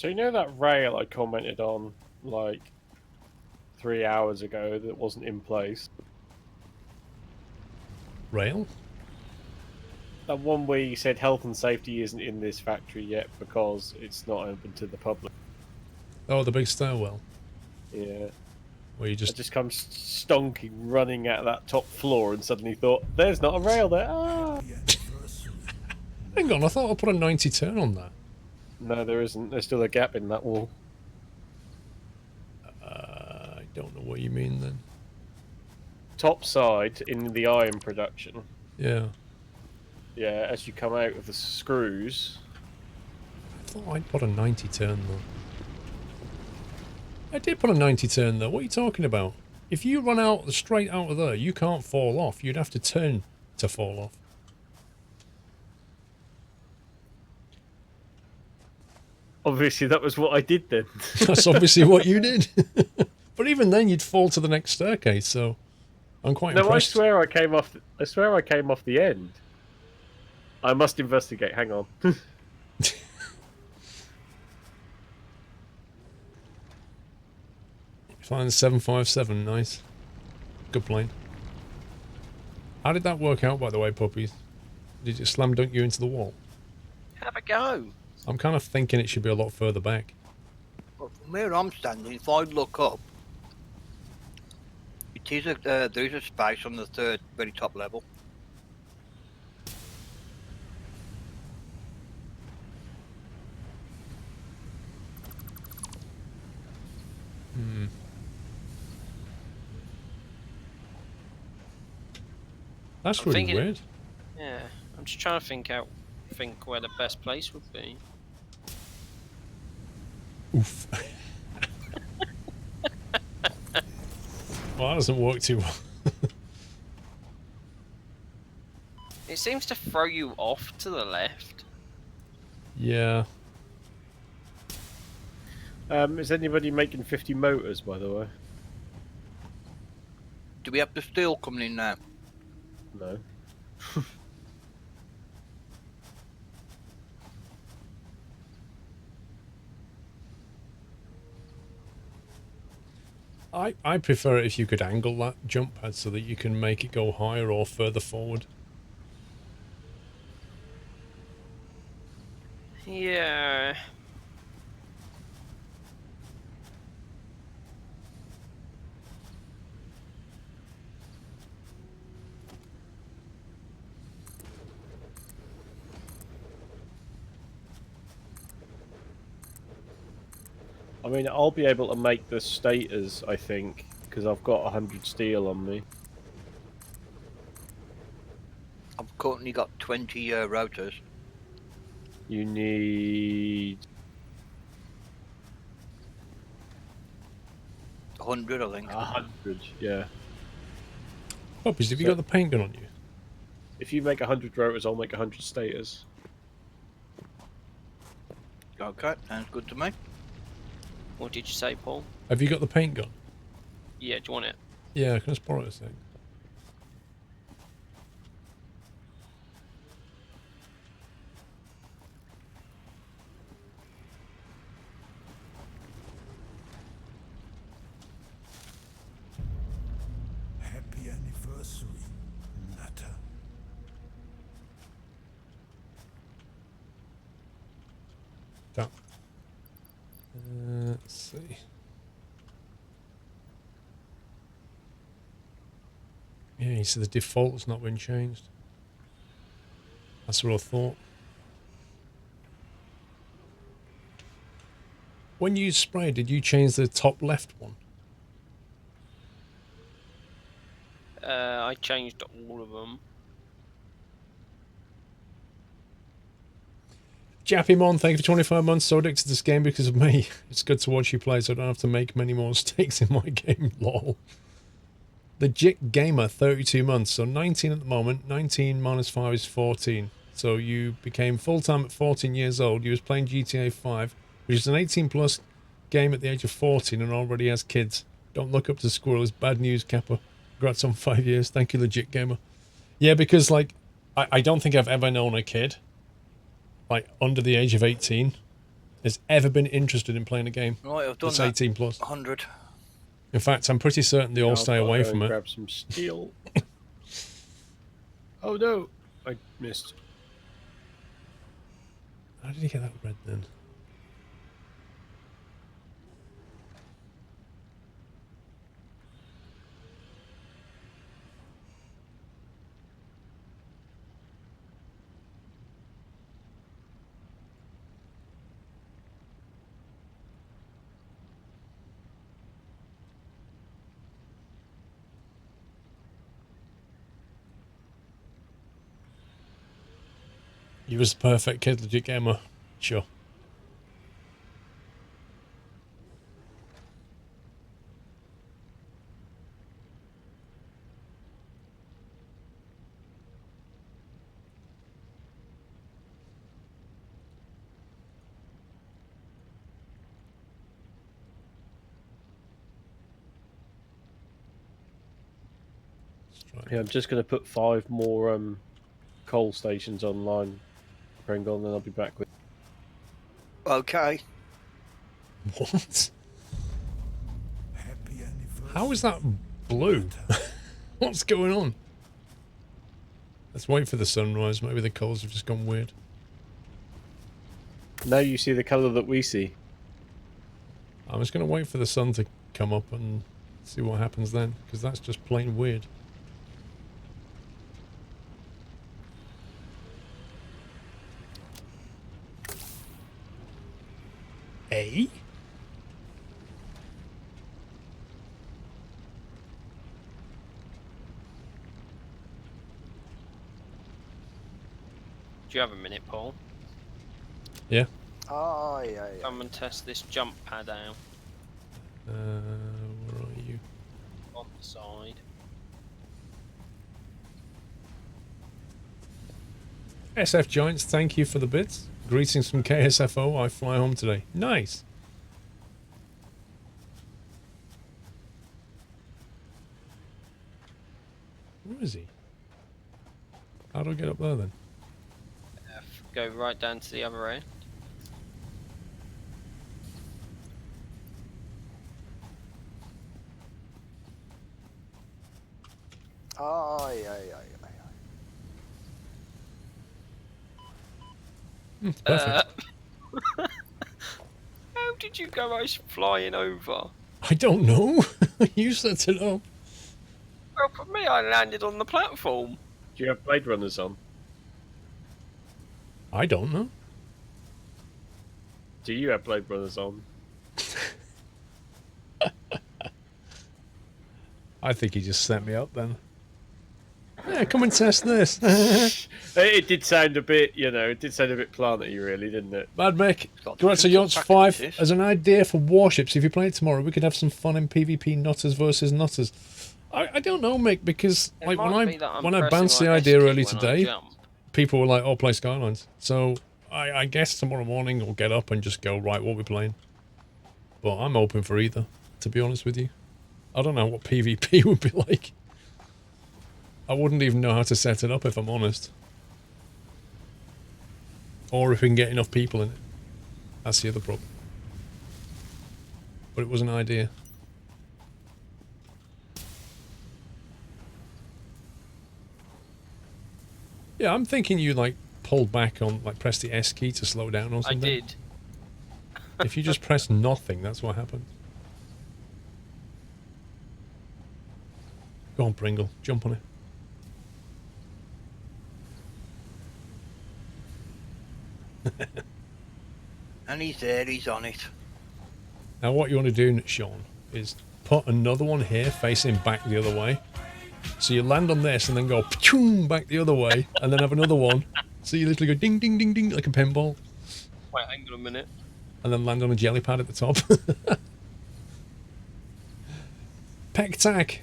So you know that rail I commented on like 3 hours ago that wasn't in place? Rail? That one where you said health and safety isn't in this factory yet because it's not open to the public. Oh, the big stairwell. Yeah. Where you I just... just come stonking running out of that top floor and suddenly thought, there's not a rail there. Ah! Hang on, I thought I put a 90 turn on that. No, there isn't. There's still a gap in that wall. I don't know what you mean then. Top side in the iron production. Yeah. Yeah, as you come out of the screws. I thought I'd put a 90 turn though. I did put a 90 turn though. What are you talking about? If you run out straight out of there, you can't fall off. You'd have to turn to fall off. Obviously, that was what I did then. That's obviously what you did. But even then, you'd fall to the next staircase. So I'm quite impressed. I swear I came off. I swear I came off the end. I must investigate. Hang on. Flying 757, nice. Good plane. How did that work out, by the way, puppies? Did it slam dunk you into the wall? Have a go. I'm kind of thinking it should be a lot further back. Well, from where I'm standing, if I look up, there is a space on the third, very top level. Hmm. That's really weird. Yeah, I'm just trying to think where the best place would be. Oof. Well, that doesn't work too well. It seems to throw you off to the left. Yeah. Is anybody making 50 motors, by the way? Do we have the steel coming in now? No. I prefer it if you could angle that jump pad so that you can make it go higher or further forward. Yeah. I mean, I'll be able to make the stators, I think, because I've got 100 steel on me. I've currently got 20 rotors. You need 100, I think. 100, yeah. Puppies, have you got the paint gun on you? If you make 100 rotors, I'll make 100 stators. Okay, sounds good to me. What did you say, Paul? Have you got the paint gun? Yeah, do you want it? Yeah, can I just borrow it a sec? Happy anniversary, Nutter. That. Let's see. Yeah, so the default's not been changed. That's what I thought. When you sprayed, did you change the top left one? I changed all of them. Jappymon, thank you for 25 months. So addicted to this game because of me. It's good to watch you play so I don't have to make many more mistakes in my game. Lol. The Jit Gamer, 32 months. So 19 at the moment. 19 minus 5 is 14. So you became full-time at 14 years old. You was playing GTA 5, which is an 18-plus game at the age of 14 and already has kids. Don't look up to Squirrel. It's bad news, Kappa. Congrats on 5 years. Thank you, Legit Gamer. Yeah, because, like, I don't think I've ever known a kid, like, under the age of 18 has ever been interested in playing a game Right, I've done that's that. 18 plus. 100. In fact, I'm pretty certain they all stay I'll away go from and it. grab some steel. Oh no, I missed. How did he get that red then? You was the perfect kid, legit gamer. Sure. Yeah, I'm just going to put 5 more coal stations online, Pringle, and then I'll be back with. Okay. What? Happy anniversary. How is that blue? What's going on? Let's wait for the sunrise. Maybe the coals have just gone weird. Now you see the colour that we see. I'm just going to wait for the sun to come up and see what happens then, because that's just plain weird. Eh? Do you have a minute, Paul? Yeah. Oh, yeah. Come and test this jump pad out Where are you? on the side. SF Giants, thank you for the bits. Greetings from KSFO. I fly home today. Nice. Where is he? How do I get up there then? Go right down to the other end. Oh, yeah. Perfect. How did you go flying over? I don't know. You set it up. Well, for me, I landed on the platform. Do you have Blade Runners on? I don't know. Do you have Blade Runners on? I think he just set me up then. Yeah, come and test this. It did sound a bit, it did sound a bit planety, really, didn't it? Bad Mick. got Congrats to different Yachts 5 packages. as an idea for warships. If you play it tomorrow, we could have some fun in PvP nutters versus nutters. I don't know, Mick, because It like might be that I'm when I pressing, bounced the like, idea S key early when I today, jump. people were like, "Oh, play Skylines." So I guess tomorrow morning we'll get up and just go, right, what we're playing. But I'm open for either, to be honest with you. I don't know what PvP would be like. I wouldn't even know how to set it up, if I'm honest. Or if we can get enough people in it. That's the other problem. But it was an idea. Yeah, I'm thinking you, like, pulled back on, like, press the S key to slow down or I something. did. If you just press nothing, that's what happens. Go on, Pringle. Jump on it. And he's there, he's on it. Now what you want to do, Sean, is put another one here facing back the other way. So you land on this and then go back the other way and then have another one. So you literally go ding, ding, ding, ding like a pinball. Wait, hang on a minute. And then land on a jelly pad at the top. Pectac,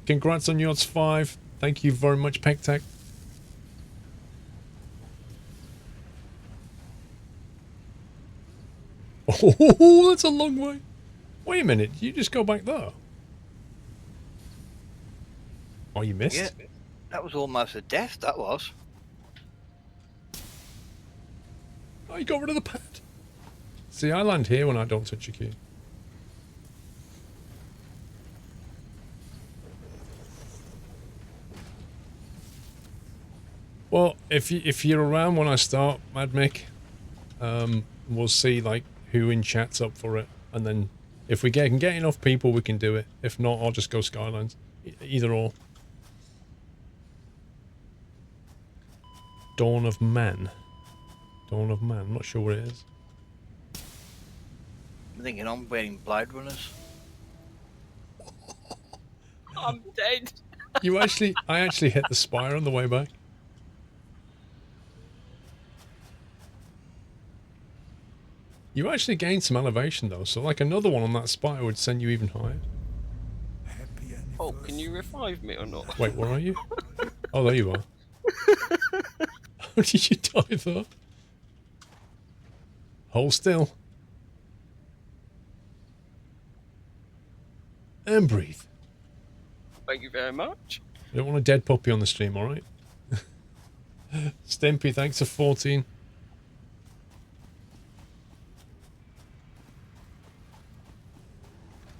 congrats on yours 5. Thank you very much, Pectac. Oh, that's a long way. Wait a minute, you just go back there? Oh, you missed? Yeah, that was almost a death, that was. Oh, you got rid of the pad. See, I land here when I don't touch a key. Well, if you're around when I start, Mad Mick, we'll see like who in chat's up for it, and then if we can get enough people, we can do it. If not, I'll just go Skylines. Either or. Dawn of Man. Dawn of Man. I'm not sure what it is. I'm thinking I'm wearing Blade Runners. I'm dead. I actually hit the spire on the way back. You actually gained some elevation though, so like another one on that spire would send you even higher. Happy Oh, can you revive me or not? Wait, where are you? Oh, there you are. How did you die though? Hold still. And breathe. Thank you very much. You don't want a dead puppy on the stream, alright? Stimpy, thanks for 14.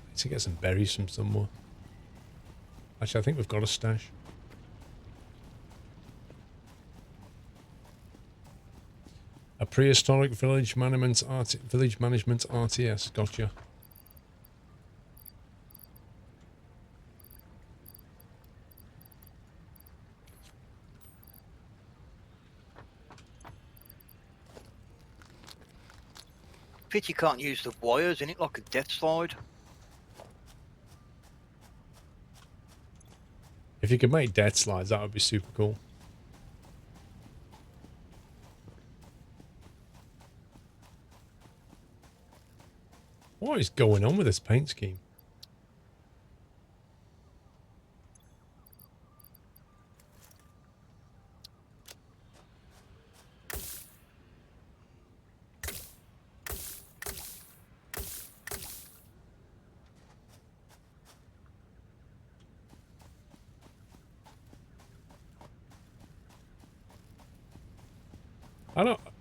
Need to get some berries from somewhere. Actually, I think we've got a stash. A prehistoric village management RTS. Gotcha. Pity you can't use the wires in it like a death slide. If you could make death slides, that would be super cool. What is going on with this paint scheme?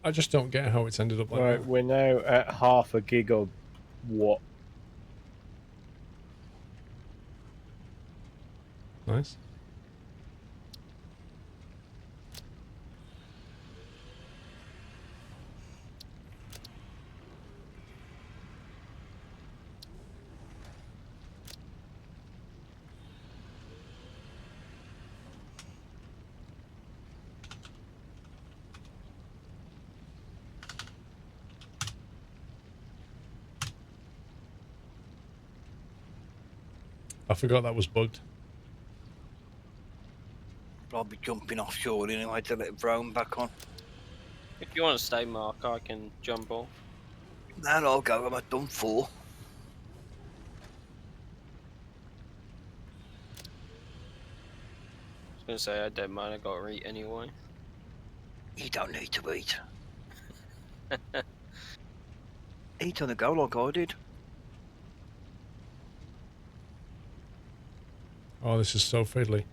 I just don't get how it's ended up like Right, that. we're now at half a gig of what? Nice. I forgot that was bugged. I'll be jumping offshore anyway to let it roam back on. If you want to stay, Mark, I can jump off. Then I'll go. I'm at done for. I was going to say, I don't mind, I got to eat anyway. You don't need to eat. Eat on the go like I did. Oh, this is so fiddly.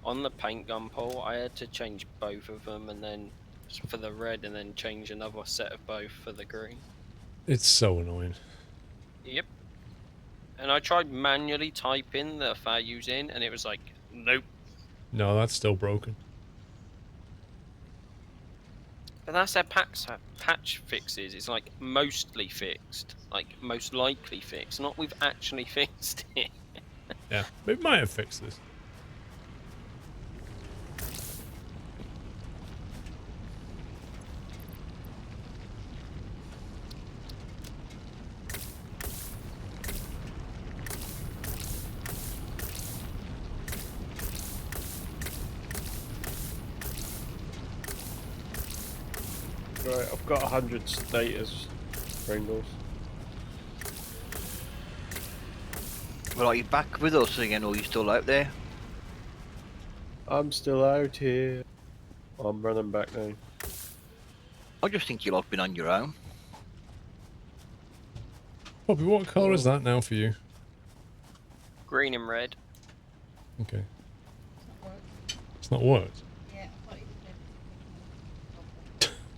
On the paint gun pole, I had to change both of them, and then for the red, and then change another set of both for the green. It's so annoying. Yep. And I tried manually typing the values in, and it was like, nope. No, that's still broken. But that's their patch fixes. It's like mostly fixed, like most likely fixed, not we've actually fixed it. Yeah, it might have fixed this. Right, I've got 100 status, Pringles. Well, are you back with us again, or are you still out there? I'm still out here. I'm running back now. I just think you'll have been on your own. Bobby, what colour is that now for you? Green and red. Okay. It's not worked? Yeah, I thought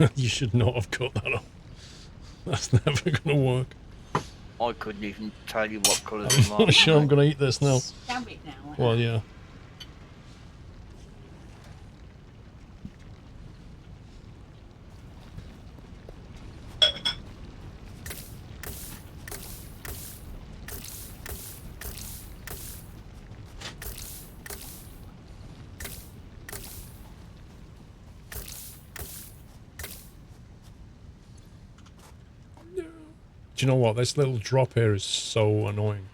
it You should not have cut that off. That's never going to work. I couldn't even tell you what colours I'm are marked. not sure I'm going to eat this now. Damn it now. Well, yeah. Do you know what? This little drop here is so annoying.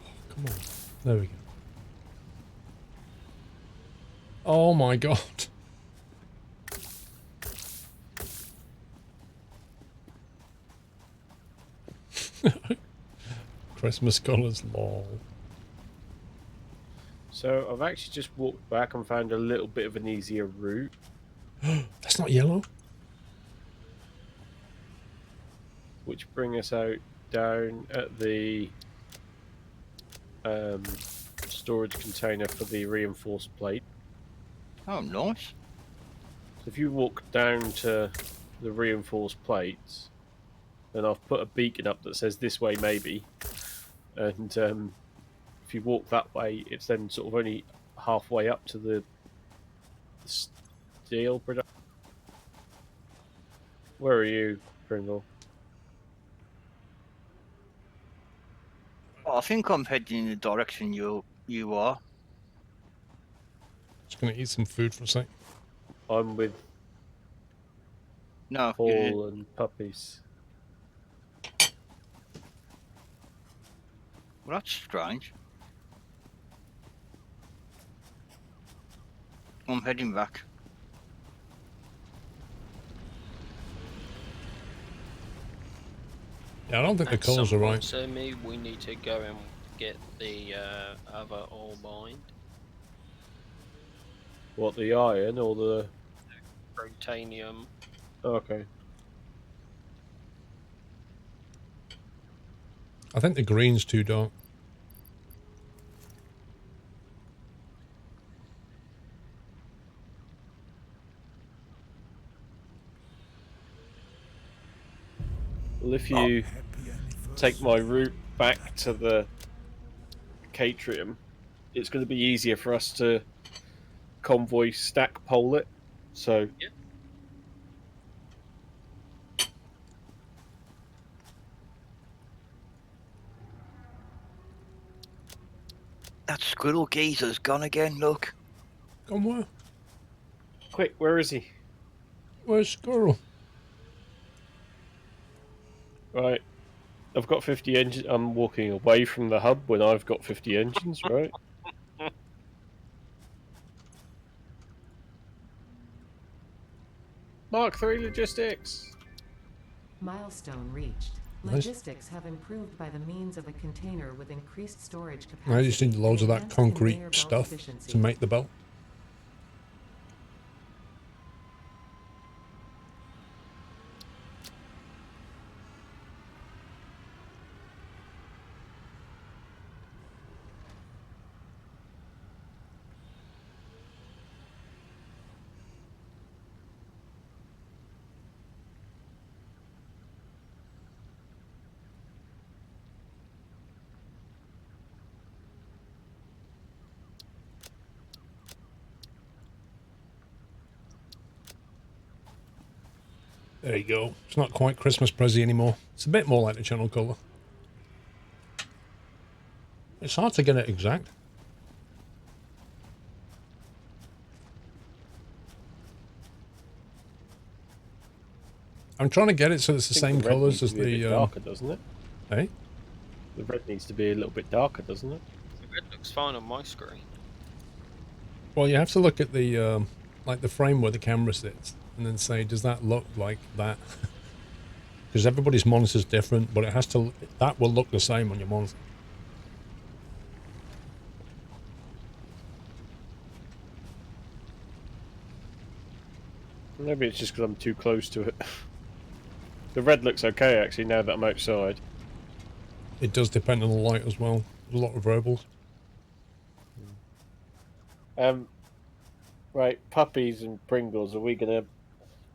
Oh, come on. There we go. Oh my god. Christmas colours, lol. So I've actually just walked back and found a little bit of an easier route. That's not yellow? Which bring us out down at the storage container for the reinforced plate. Oh, nice. So if you walk down to the reinforced plates, then I've put a beacon up that says "this way maybe," and if you walk that way, it's then sort of only halfway up to the steel production. Where are you, Pringle? I think I'm heading in the direction you are. Just gonna eat some food for a sec. I'm with No, Paul and puppies. well, that's strange. I'm heading back. Yeah, I don't think the At colours some are point, right. So me, we need to go and get the other ore mined. What, the iron or the... Protanium. Okay. I think the green's too dark. Well, if you Happy anniversary. take my route back to the Catrium, it's going to be easier for us to convoy stack pole it. So Yeah. That squirrel geezer's gone again, look. Gone where? quick, where is he? Where's Squirrel? Right. I've got 50 engines. I'm walking away from the hub when I've got 50 engines, right? Mark 3 logistics. Milestone reached. Nice. Logistics have improved by the means of a container with increased storage capacity. I just need loads of that enhanced concrete conveyor belt stuff efficiency. to make the belt. There you go. It's not quite Christmas Prezi anymore. It's a bit more like the channel colour. It's hard to get it exact. I'm trying to get it so it's the I think same the red colours needs as to be a bit the... darker, doesn't it? eh? The red needs to be a little bit darker, doesn't it? The red looks fine on my screen. Well, you have to look at the like the frame where the camera sits and then say, does that look like that? Because everybody's monitor's different, but it has to... that will look the same on your monitor. Maybe it's just because I'm too close to it. The red looks okay, actually, now that I'm outside. It does depend on the light as well. There's a lot of variables. Right, puppies and Pringles. Are we gonna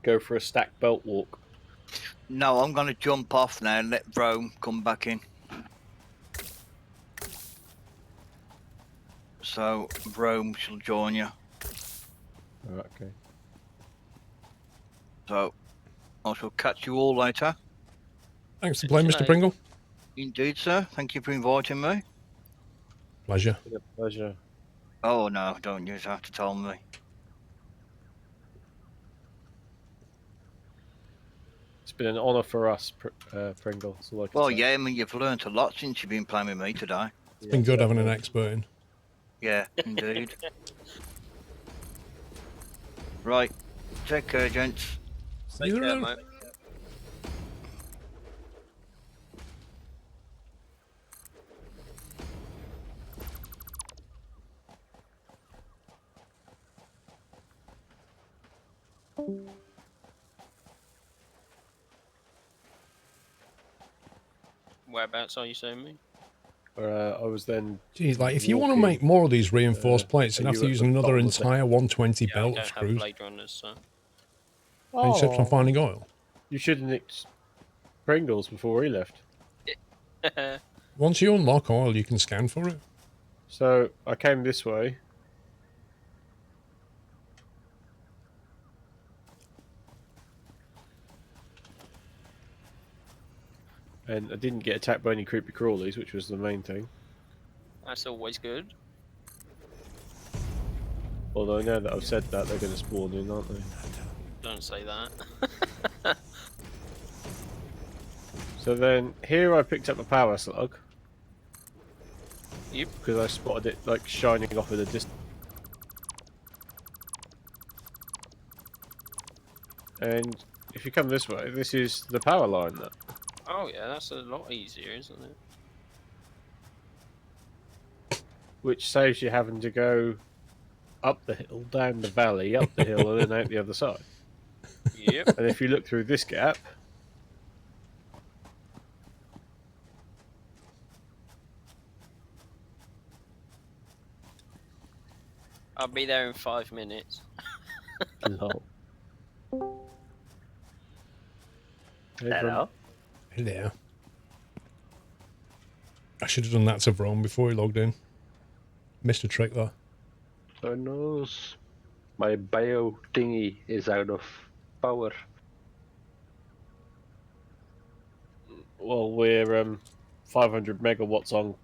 go for a stack belt walk? No, I'm going to jump off now and let Rome come back in. So Rome shall join you. Okay. So I shall catch you all later. Thanks for playing, Mr. Tonight. Pringle. Indeed, sir. Thank you for inviting me. Pleasure. Been a pleasure. Oh, no, don't you have to tell me. It's been an honour for us, Pringle. So like Well, yeah, I mean, you've learnt a lot since you've been playing with me today. It's been good having an expert in. Yeah, indeed. Right. Take care, gents. See you Take care, around. mate. Whereabouts are you saying me? I was then. Geez, like if you want to walking, make more of these reinforced plates, you'd are have to you at use the another bottom of the- entire 120 Yeah, I belt of don't have screws. Blade Runners, so. Any tips on finding oil? You shouldn't Pringles before he left. Once you unlock oil, you can scan for it. So I came this way. And I didn't get attacked by any creepy crawlies, which was the main thing. That's always good. Although now that I've said that, they're going to spawn in, aren't they? Don't say that. So then, here I picked up a power slug. Yep. Because I spotted it, like, shining off at a distance. And if you come this way, this is the power line. Oh yeah, that's a lot easier, isn't it? Which saves you having to go up the hill, down the valley, up the hill, and then out the other side. Yep. And if you look through this gap, I'll be there in 5 minutes. lol. Hello. Hello. I should have done that to Vrome before he logged in. Missed a trick there. Oh no, my bio thingy is out of power. Well, we're 500 megawatts on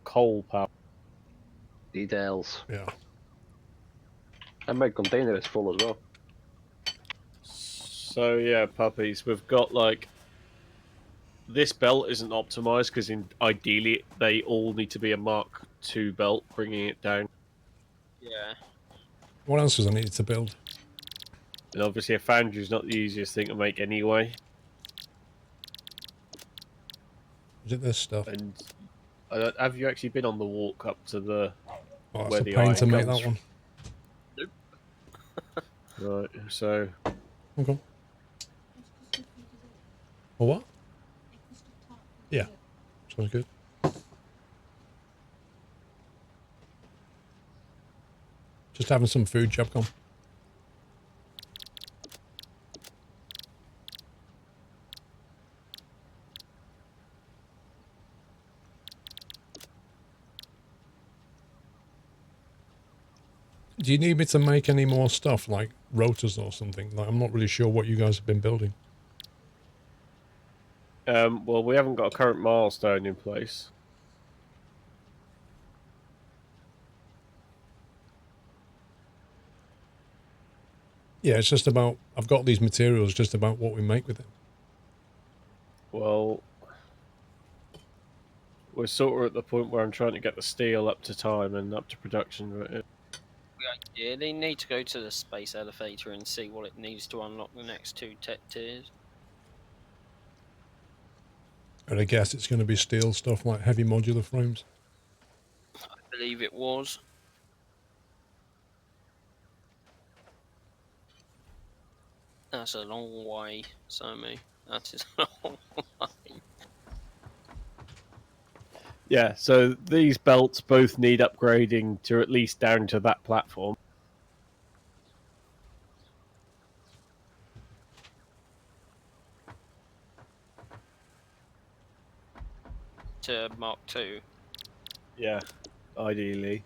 coal power. Details. Yeah. And my container is full as well. So yeah, puppies, we've got like this belt isn't optimized because ideally they all need to be a Mark II belt, bringing it down. Yeah. What else was I needed to build? And obviously, a foundry is not the easiest thing to make anyway. Is it this stuff? And have you actually been on the walk up to the Oh, that's where a the pain to iron make comes that one. Right, so Okay. Or what? Yeah. Sounds good. Just having some food, Chapcom. Do you need me to make any more stuff, like rotors or something? Like, I'm not really sure what you guys have been building. well, we haven't got a current milestone in place. Yeah, it's just about, I've got these materials, just about what we make with them. Well, we're sort of at the point where I'm trying to get the steel up to time and up to production. We ideally need to go to the space elevator and see what it needs to unlock the next 2 tech tiers. And I guess it's going to be steel stuff like heavy modular frames. I believe it was. That's a long way, Sammy. That is a long way. Yeah, so these belts both need upgrading to at least down to that platform. To Mark II. Yeah, ideally.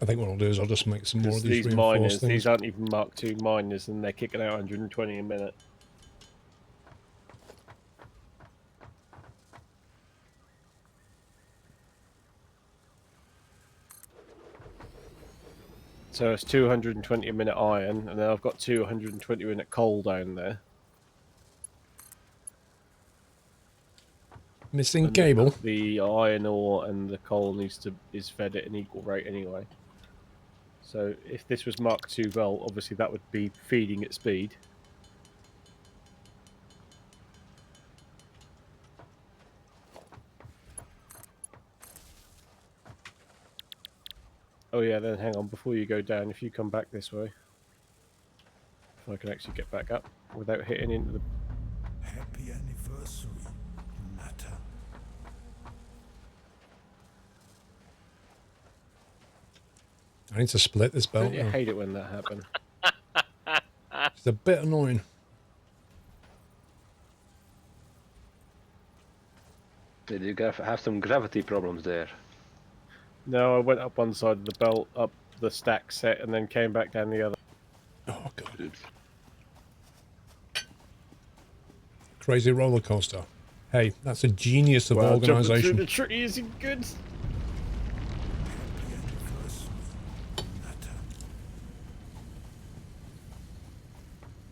I think what I'll do is I'll just make some more Because of these these reinforced miners, things. these aren't even Mark II miners, and they're kicking out 120 a minute. So it's 220 a minute iron, and then I've got 220 a minute coal down there. Missing And cable. the iron ore and the coal is fed at an equal rate anyway. So if this was Mark II belt, obviously that would be feeding at speed. Oh yeah, then hang on, before you go down, if you come back this way, if I can actually get back up without hitting into the... Happy anniversary, Matter. I need to split this belt Don't you now. hate it when that happens? It's a bit annoying. Did you have some gravity problems there? No, I went up one side of the belt, up the stack set, and then came back down the other. Oh, God. Oops. Crazy roller coaster. Hey, that's a genius of Well, jumping through organisation. the tree isn't good. Happy anniversary,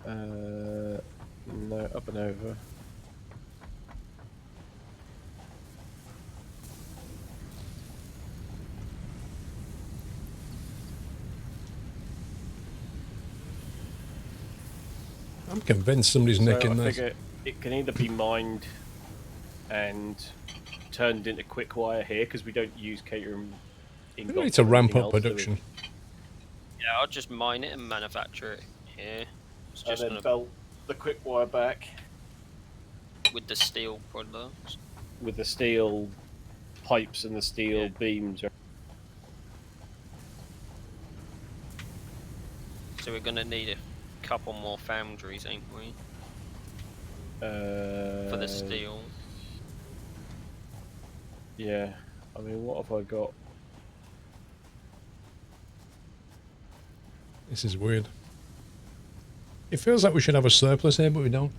Matter. No, up and over. I'm convinced somebody's So nicking I this. figure it can either be mined and turned into quick wire here, because we don't use catering We ingots need to or ramp anything up else, do we? production. Yeah, I'll just mine it and manufacture it here. It's And just then gonna belt the quick wire back with the steel products. with the steel pipes and the steel Yeah. beams. So we're gonna need a couple more foundries, ain't we? For the steel. Yeah. I mean, what have I got? This is weird. It feels like we should have a surplus here, but we don't.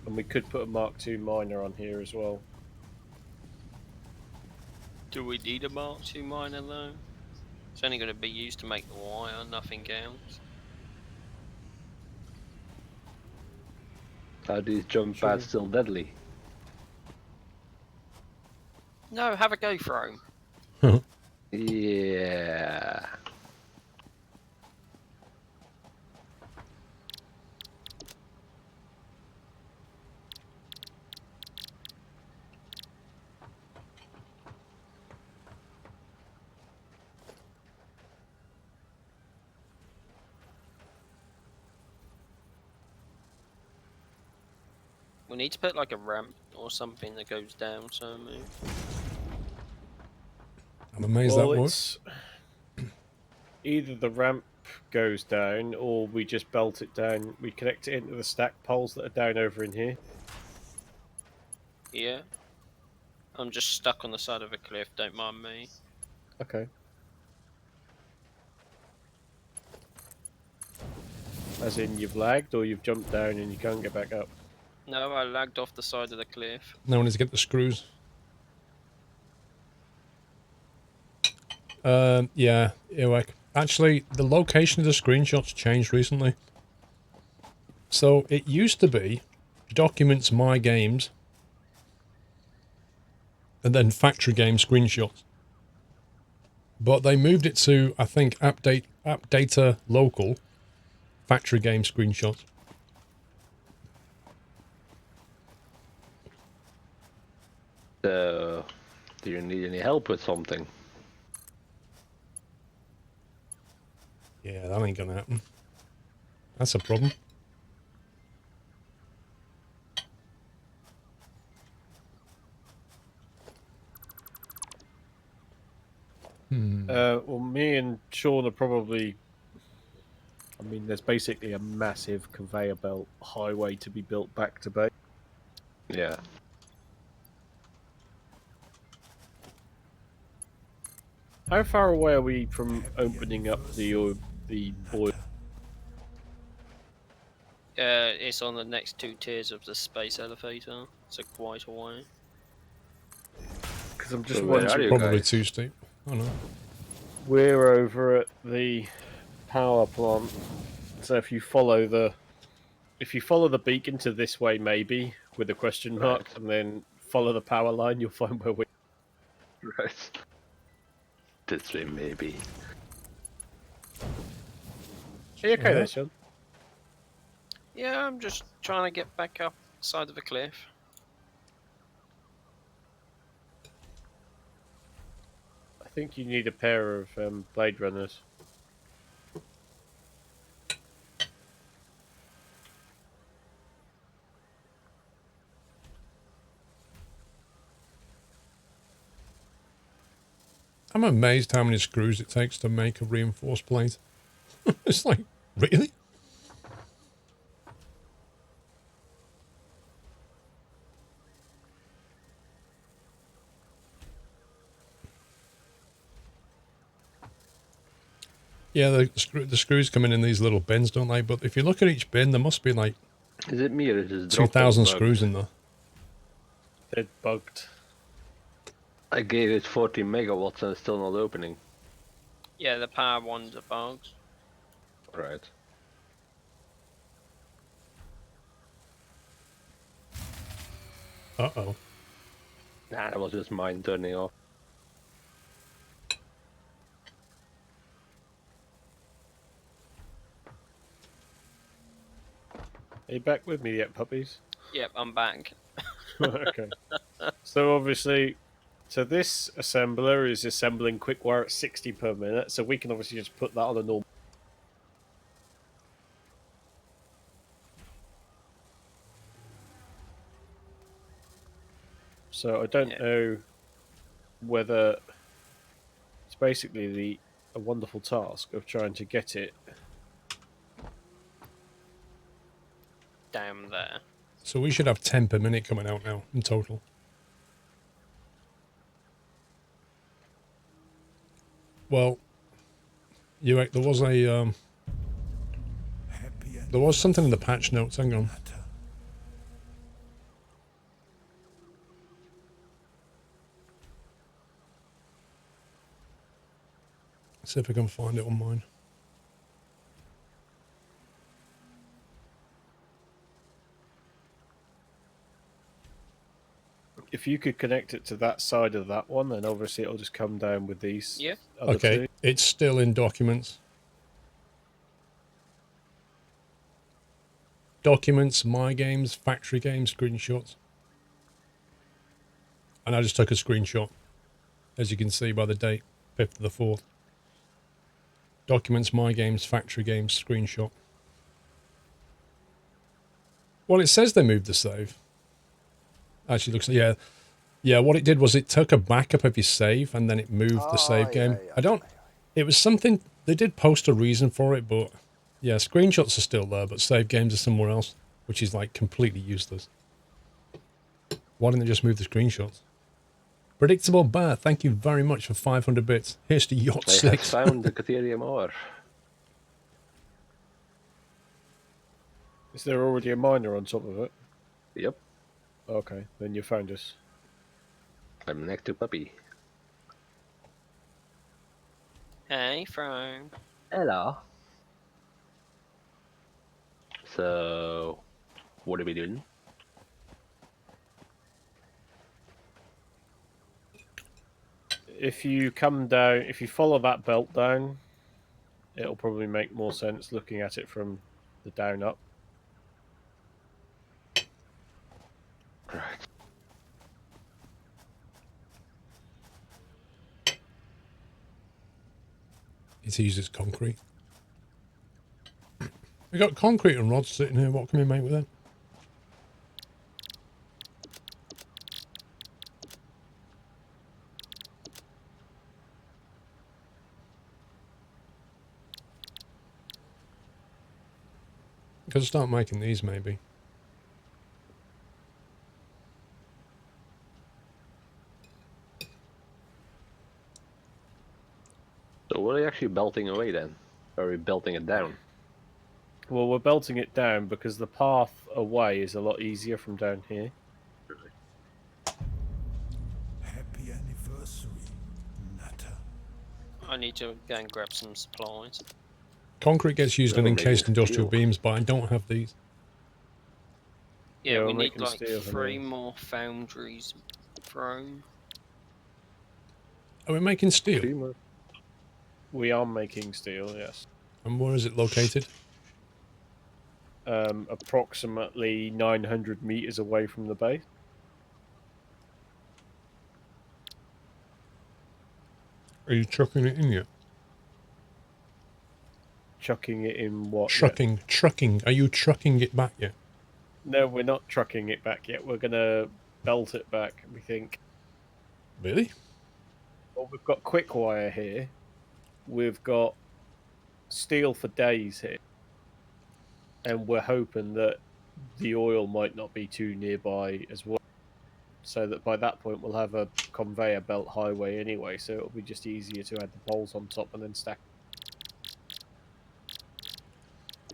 And we could put a Mark II miner on here as well. Do we need a Mark II miner though? It's only going to be used to make the wire, nothing else. Are these jump pads still deadly? No, have a go for 'em. Yeah. We need to put like a ramp or something that goes down somewhere. I'm amazed Well, that worked. it's either the ramp goes down or we just belt it down. We connect it into the stack poles that are down over in here. Yeah. I'm just stuck on the side of a cliff, don't mind me. Okay. As in you've lagged or you've jumped down and you can't get back up? No, I lagged off the side of the cliff. Now we need to get the screws. Yeah, earwax. Actually, the location of the screenshots changed recently. So it used to be documents my games and then factory game screenshots. But they moved it to, I think, app data local factory game screenshots. So, do you need any help with something? Yeah, that ain't gonna happen. That's a problem. Well, me and Sean are probably. I mean, there's basically a massive conveyor belt highway to be built back to base. Yeah. How far away are we from opening up the oil? It's on the next 2 tiers of the space elevator, so quite a way. Because I'm just So where wondering. are you Probably guys? too steep. Oh no. We're over at the power plant. So if you follow the beacon to this way, maybe with a question mark, Right. and then follow the power line, you'll find where we. Right. This way, maybe. Are you okay Yeah. there, Sean? Yeah, I'm just trying to get back up the side of the cliff. I think you need a pair of Blade Runners. I'm amazed how many screws it takes to make a reinforced plate. It's like, really? Yeah, the screws come in these little bins, don't they? But if you look at each bin, there must be like Is it me or is it 2,000 screws in there. They're bugged. I gave it 40 megawatts and it's still not opening. Yeah, the power ones are bugs. Right. Uh-oh. Nah, that was just mine turning off. Are you back with me yet, puppies? Yep, I'm back. Okay. So obviously, this assembler is assembling quick wire at 60 per minute. So we can obviously just put that on a normal. So I don't know whether it's basically a wonderful task of trying to get it. Down there. So we should have 10 per minute coming out now in total. Well, there was a there was something in the patch notes. Hang on. See if I can find it on mine. If you could connect it to that side of that one, then obviously it'll just come down with these. Yeah. Other Okay, two. it's still in documents. Documents, my games, factory games, screenshots. And I just took a screenshot, as you can see by the date, 5th of the 4th. Documents, my games, factory games, screenshot. Well, it says they moved the save. Actually, looks like, yeah. Yeah, what it did was it took a backup of your save and then it moved the save game. It was something, they did post a reason for it, but yeah, screenshots are still there, but save games are somewhere else, which is like completely useless. Why didn't they just move the screenshots? Predictable Bear, thank you very much for 500 bits. Here's to Yacht I have 6. found the Caterium ore. Is there already a miner on top of it? Yep. Okay, then you found us. I'm next to Puppy. Hey, Frank. Hello. So, what are we doing? If you come down, if you follow that belt down, it'll probably make more sense looking at it from the down up. Right. It uses concrete. We got concrete and rods sitting here. What can we make with them? Could start making these maybe. So what are you actually belting away then? Or are we belting it down? Well, we're belting it down because the path away is a lot easier from down here. Happy anniversary, Nutter. I need to go and grab some supplies. Concrete gets used in Well, encased maybe industrial steel. beams, but I don't have these. Yeah, Yeah, we we're need making like steel 3 anyway. more foundries thrown. Are we making steel? 3 more. We are making steel, yes. And where is it located? Approximately 900 meters away from the base. Are you chucking it in yet? Chucking it in what? Trucking. Are you trucking it back yet? No, we're not trucking it back yet. We're going to belt it back, we think. Really? Well, we've got quick wire here. We've got steel for days here. And we're hoping that the oil might not be too nearby as well. So that by that point we'll have a conveyor belt highway anyway, so it'll be just easier to add the poles on top and then stack.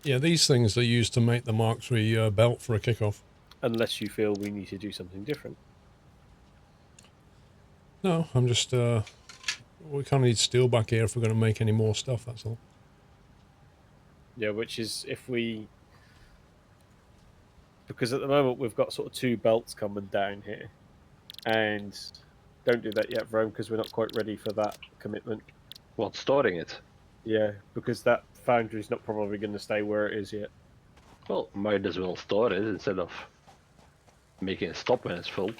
Yeah, these things are used to make the Mark III belt for a kickoff. Unless you feel we need to do something different. No, I'm just, we kind of need steel back here if we're going to make any more stuff, that's all. Yeah, which is if we... Because at the moment we've got sort of 2 belts coming down here. And don't do that yet, Rome, because we're not quite ready for that commitment. What, storing it? Yeah, because that foundry's not probably going to stay where it is yet. Well, might as well store it instead of making it stop when it's full.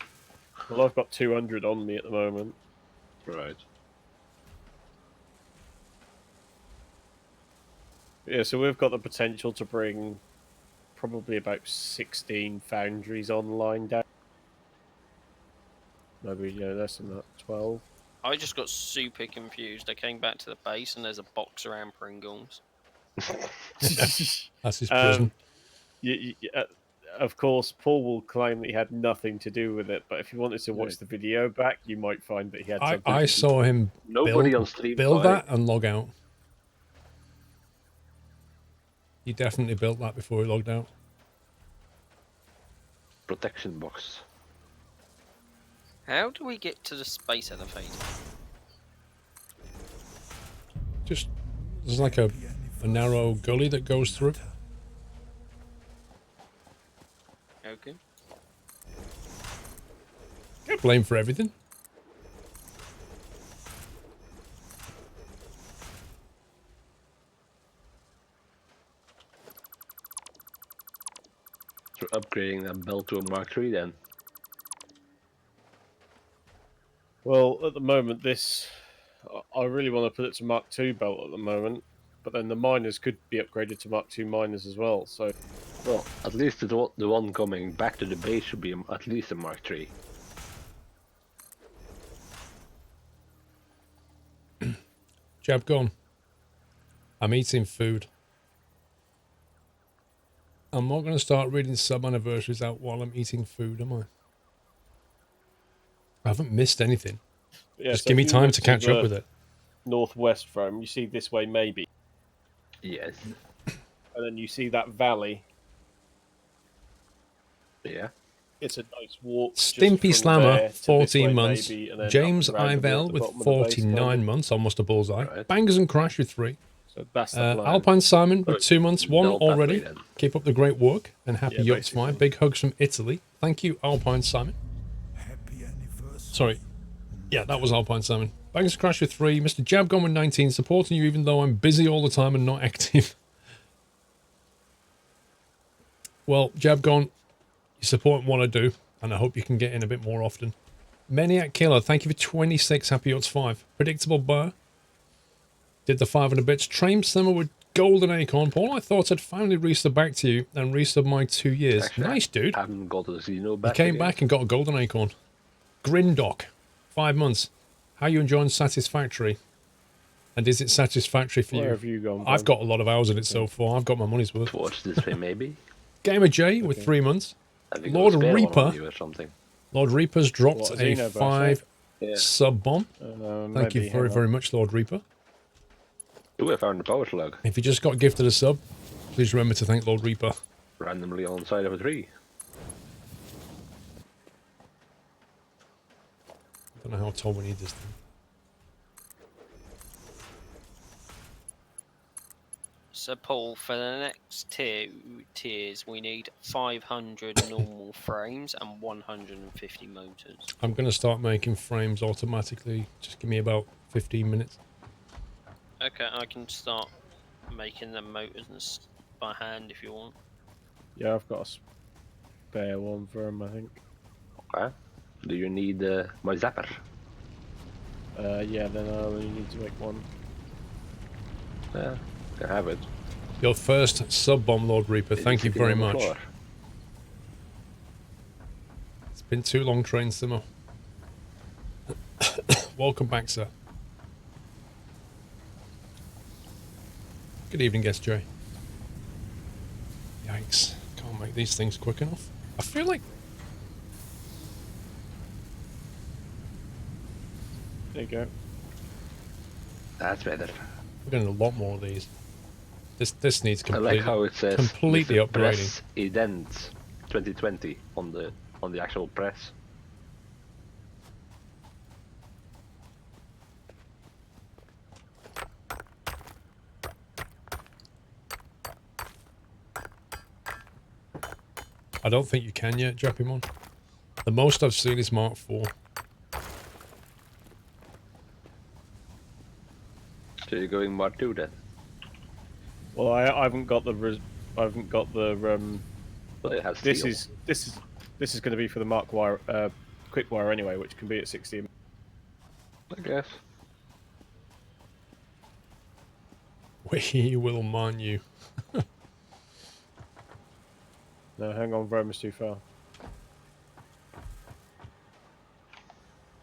Well, I've got 200 on me at the moment. Right. Yeah, so we've got the potential to bring probably about 16 foundries online down. Maybe, less than that, 12. I just got super confused. I came back to the base and there's a box around Pringles. That's his prison. Of course, Paul will claim that he had nothing to do with it, but if you wanted to watch the video back, you might find that he had something I to do. saw him Nobody on stream build saw that it. and log out. He definitely built that before he logged out. Protection box. How do we get to the space elevator? Just, there's like a narrow gully that goes through. Okay. Get blamed for everything. So upgrading that belt to a Mark III then. Well, at the moment, I really want to put it to Mark II belt at the moment, but then the miners could be upgraded to Mark II miners as well, so... Well, at least the one coming back to the base should be at least a Mark III. Jab gone. I'm eating food. I'm not going to start reading sub-anniversaries out while I'm eating food, am I? I haven't missed anything. Yeah, Just so give me if you time look to catch the up with it. Northwest from, you see this way maybe, Yes. and then you see that valley. Yeah. It's a nice walk. just Stimpy from Slammer, there to this 14 way months. maybe, and then James up and round a bit at Ivel the with bottom of the base, 49 kind of. months, almost a bullseye. Right. Bangers and Crash with 3. So that's the plan. Alpine Simon with Oh, 2 months, 1 belt that already. way then. Keep up the great work and happy Yeah, yachts basically. 5. Big hugs from Italy. Thank you, Alpine Simon. Happy anniversary. Sorry. Yeah, that was Alpine Simon. Bangers and Crash with 3. Mr. Jab gone with 19, supporting you even though I'm busy all the time and not active. Well, Jab gone, you support what I do, and I hope you can get in a bit more often. Maniac Killer, thank you for 26 Happy Yachts 5. Predictable Burr did the 500 bits. Train Slimmer with Golden Acorn. Paul, I thought I'd finally resub back to you and resub my 2 years. Actually, Nice, dude. I haven't got the Xeno You back. came again. back and got a Golden Acorn. Grindock, 5 months. How you enjoying Satisfactory? And is it satisfactory for Where you? have you gone? I've Bram? got a lot of hours in it so far. I've got my money's worth. Towards this way, maybe. Gamer J with Okay. 3 months. Have you Lord got a spare one Reaper. on you or something? Lord Reaper's dropped What, a Xenoburst, 5 Yeah. sub bomb. Thank you Maybe, very, hang very on. much, Lord Reaper. Ooh, I found a power slug If you just got gifted a sub, please remember to thank Lord Reaper. randomly on the side of a tree. I don't know how tall we need this thing. So, Paul, for the next tiers, we need 500 normal frames and 150 motors. I'm going to start making frames automatically. Just give me about 15 minutes. Okay, I can start making the motors by hand if you want. Yeah, I've got a spare one for him, I think. Okay. Do you need my zapper? Yeah, then I only need to make one. Yeah, can have it. Your first sub bomb, Lord Reaper. Is it Thank you sitting very on the much. floor? It's been too long, Train Simmer. Welcome back, sir. Good evening, guest Jay. Yikes. Can't make these things quick enough. I feel like... There you go. That's better. We're going to need a lot more of these. This needs I completely, like how it says completely Mr. upgrading. Press Events 2020 on the actual press. I don't think you can yet, Jappimon. The most I've seen is Mark 4. So you're going Mark 2 then? Well, I haven't got the I haven't got the Well, it has this steel. is going to be for the Mark Wire quick wire anyway, which can be at 60. I guess. We will mine you. No, hang on, Roma's too far.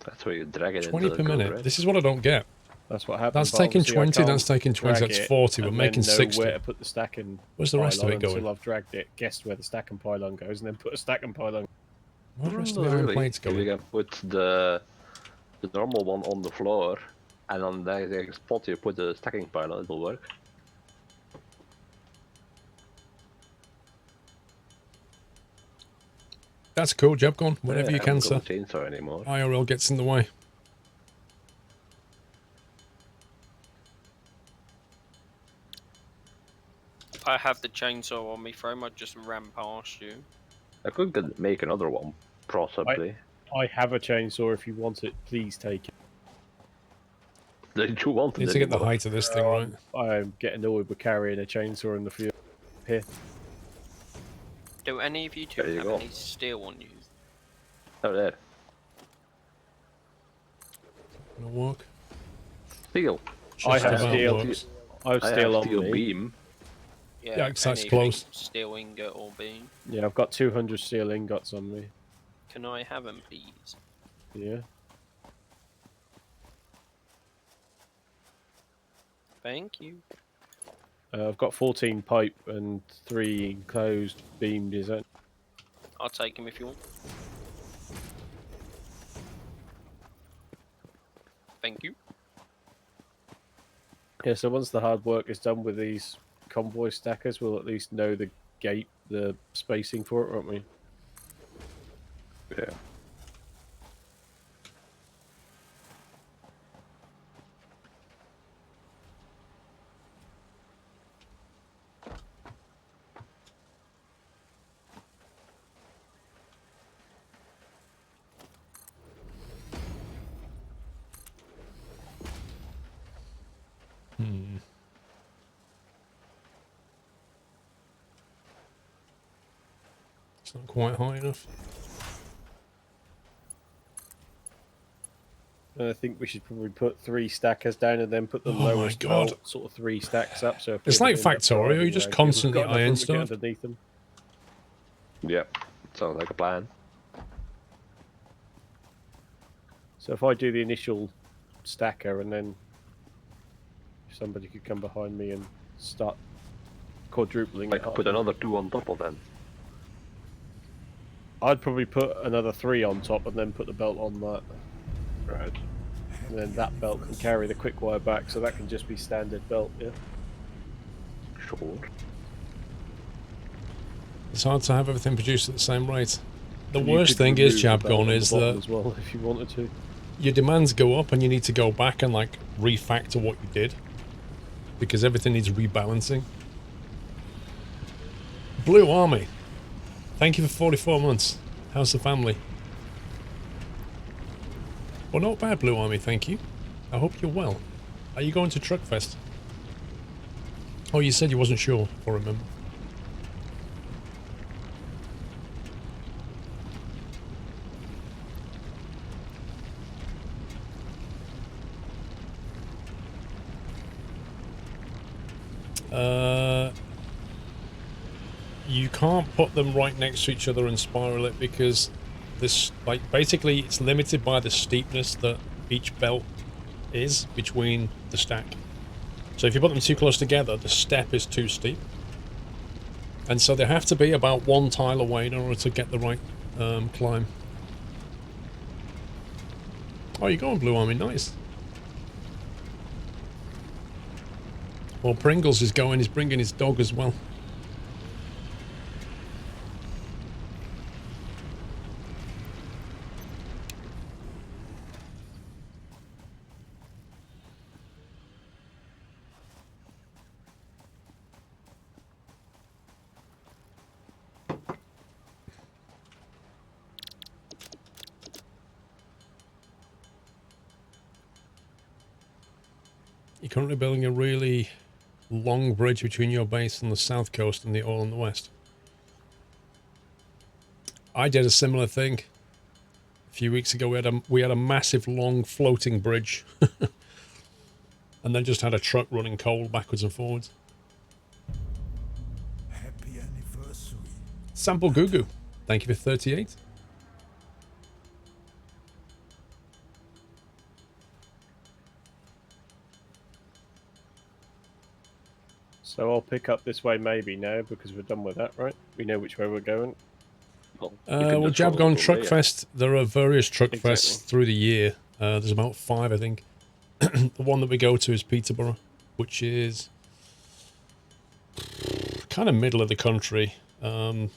That's where you drag it 20 into per the code, minute. right? This is what I don't get. That's what happens. That's taking 20, that's taking 20, that's 40. We're making 60. Where to put the stacking Where's the rest of it pylon going? until I've dragged it, guessed where the stack and pylon goes, and then put a stack and pylon. Where the rest of Not the iron really. plates If you going? can put the normal one on the floor, and on the spot you put the stacking pylon, it'll work. That's cool, job gone. Whenever Yeah, you I can, haven't sir. got the chainsaw anymore. IRL gets in the way. I have the chainsaw on me frame, I just ran past you. I could make another one, possibly. I have a chainsaw. If you want it, please take it. Did you want it Need to get the anymore? height of this thing right. I'm getting annoyed with carrying a chainsaw in the field here. Do any of you two There you have go. any steel on you? Oh, there. Gonna work. Steel. I Just have about steel. works. I have I steel have on steel me. beam. Yeah, Yikes, that's anything, close. Steel ingot or beam. Yeah, I've got 200 steel ingots on me. Can I have them, please? Yeah. Thank you. I've got 14 pipe and 3 enclosed beam design. I'll take them if you want. Thank you. Yeah, so once the hard work is done with these convoy stackers, we'll at least know the gate, the spacing for it, won't we? Yeah. It's not quite high enough. And I think we should probably put 3 stackers down and then put the Oh my lowest God. bolt, sort of 3 stacks up. So if It's we like end up Factorio, you driving just around, constantly we've got enough iron room to get stuff. underneath them. Yep. Sounds like a plan. So if I do the initial stacker and then somebody could come behind me and start quadrupling it Like up. put another 2 on top of them. I'd probably put another 3 on top and then put the belt on that. Right. And then that belt can carry the quick wire back, so that can just be standard belt, yeah? Sure. It's hard to have everything produced at the same rate. The And you worst could thing is, remove the belt Jabgon, on the is bottom that as well, if you wanted to. your demands go up and you need to go back and like refactor what you did because everything needs rebalancing. Blue Army, thank you for 44 months. How's the family? Well, not bad, Blue Army, thank you. I hope you're well. Are you going to Truckfest? Oh, you said you wasn't sure, if I remember. You can't put them right next to each other and spiral it because this, like, basically it's limited by the steepness that each belt is between the stack. So if you put them too close together, the step is too steep. And so they have to be about 1 tile away in order to get the right climb. Oh, you're going, Blue Army, nice. Well, Pringles is going, he's bringing his dog as well. You're currently building a really long bridge between your base on the south coast and the oil on the west. I did a similar thing a few weeks ago. We had a massive long floating bridge and then just had a truck running coal backwards and forwards. Happy anniversary. Sample Gugu, thank you for 38. So I'll pick up this way maybe now because we're done with that, right? We know which way we're going. Well, Well, Jabgon Truckfest, there are various Truckfests Exactly. through the year. There's about 5, I think. The one that we go to is Peterborough, which is kind of middle of the country. If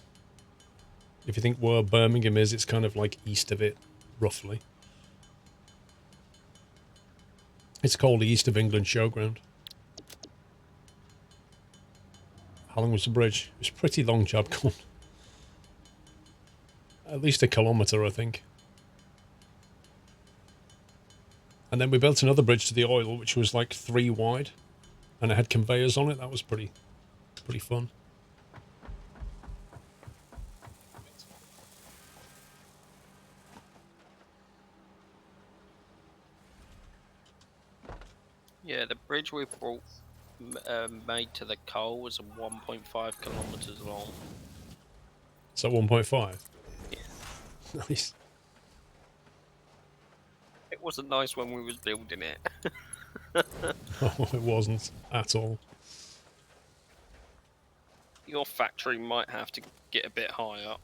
you think where Birmingham is, it's kind of like east of it, roughly. It's called the East of England Showground. How long was the bridge? It was pretty long, Jabgon. At least 1 kilometre, I think. And then we built another bridge to the oil, which was like 3 wide, and it had conveyors on it. That was pretty fun. Yeah, the bridge we brought made to the coal was 1.5 kilometres long. So 1.5. Yeah. Nice. It wasn't nice when we was building it. Oh, it wasn't at all. Your factory might have to get a bit high up.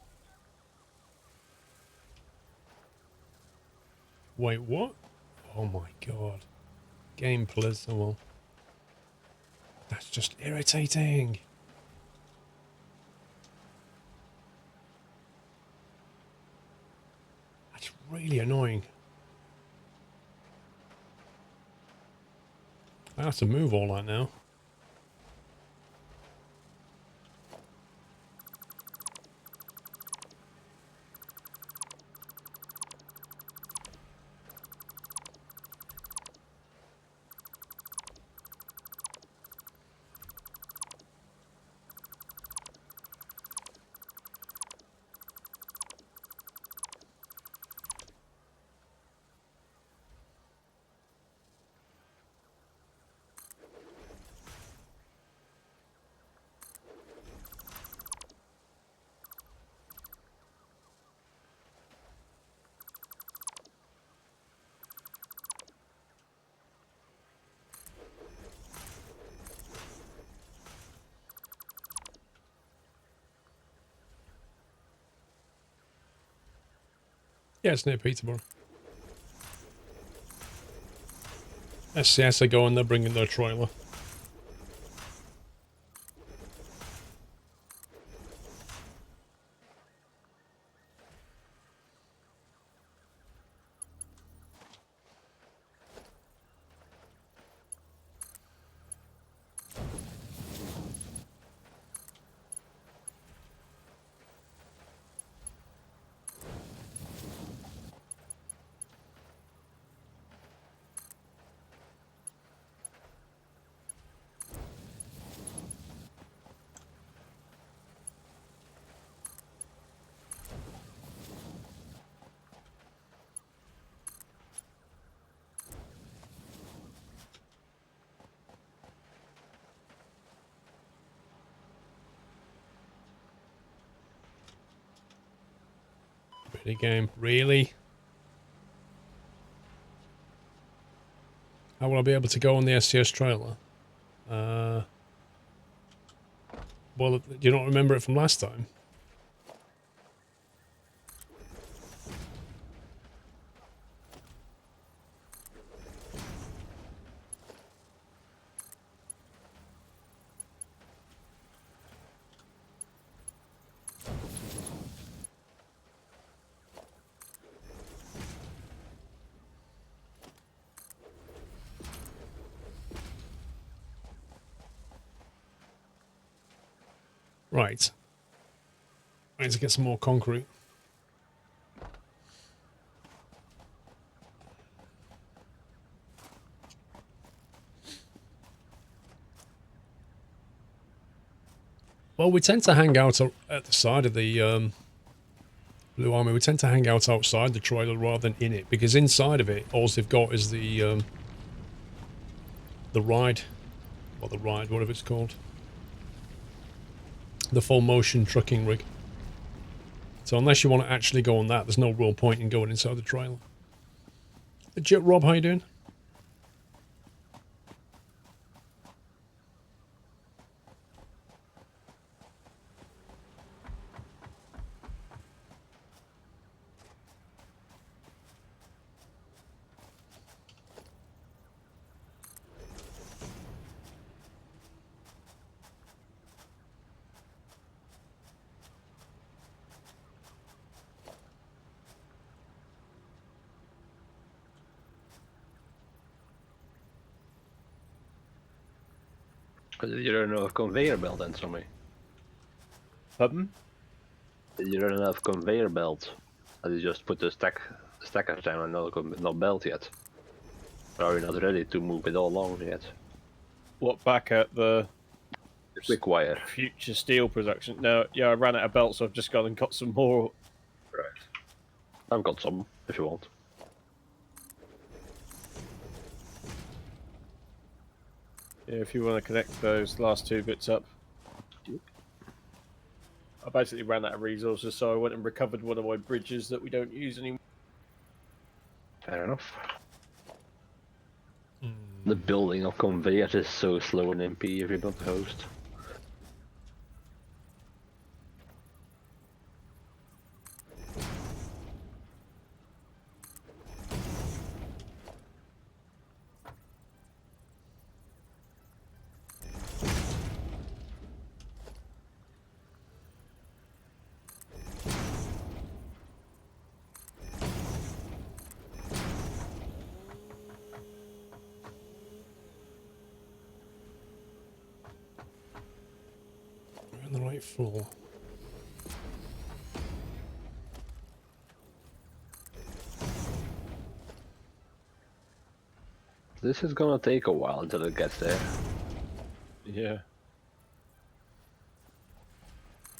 Wait, what? Oh my god. Game please. Oh well. That's just irritating. That's really annoying. I have to move all that now. Yeah, it's near Peterborough. SCS are going, they're bringing their trailer. Pretty game. Really? How will I be able to go on the SCS trailer? Well, do you not remember it from last time? Right. I need to get some more concrete. Well, we tend to hang out at the side of the Blue Army. We tend to hang out outside the trailer rather than in it, because inside of it, all they've got is the ride, or the ride, whatever it's called. The full motion trucking rig. So unless you want to actually go on that, there's no real point in going inside the trailer. Legit, Rob, how you doing? Did you run a conveyor belt then, somebody? Pardon? Did you run enough conveyor belt? Or did you just put the stackers down and not belt yet? Or are you not ready to move it all along yet? What, back at the Quick wire. future steel production? No, yeah, I ran out of belts, so I've just gone and got some more. Right. I've got some, if you want. Yeah, if you want to connect those last two bits up. I basically ran out of resources, so I went and recovered one of my bridges that we don't use anymore. Fair enough. The building of conveyors is so slow in MP if you're not the host. We're on the right floor. This is gonna take a while until it gets there. Yeah.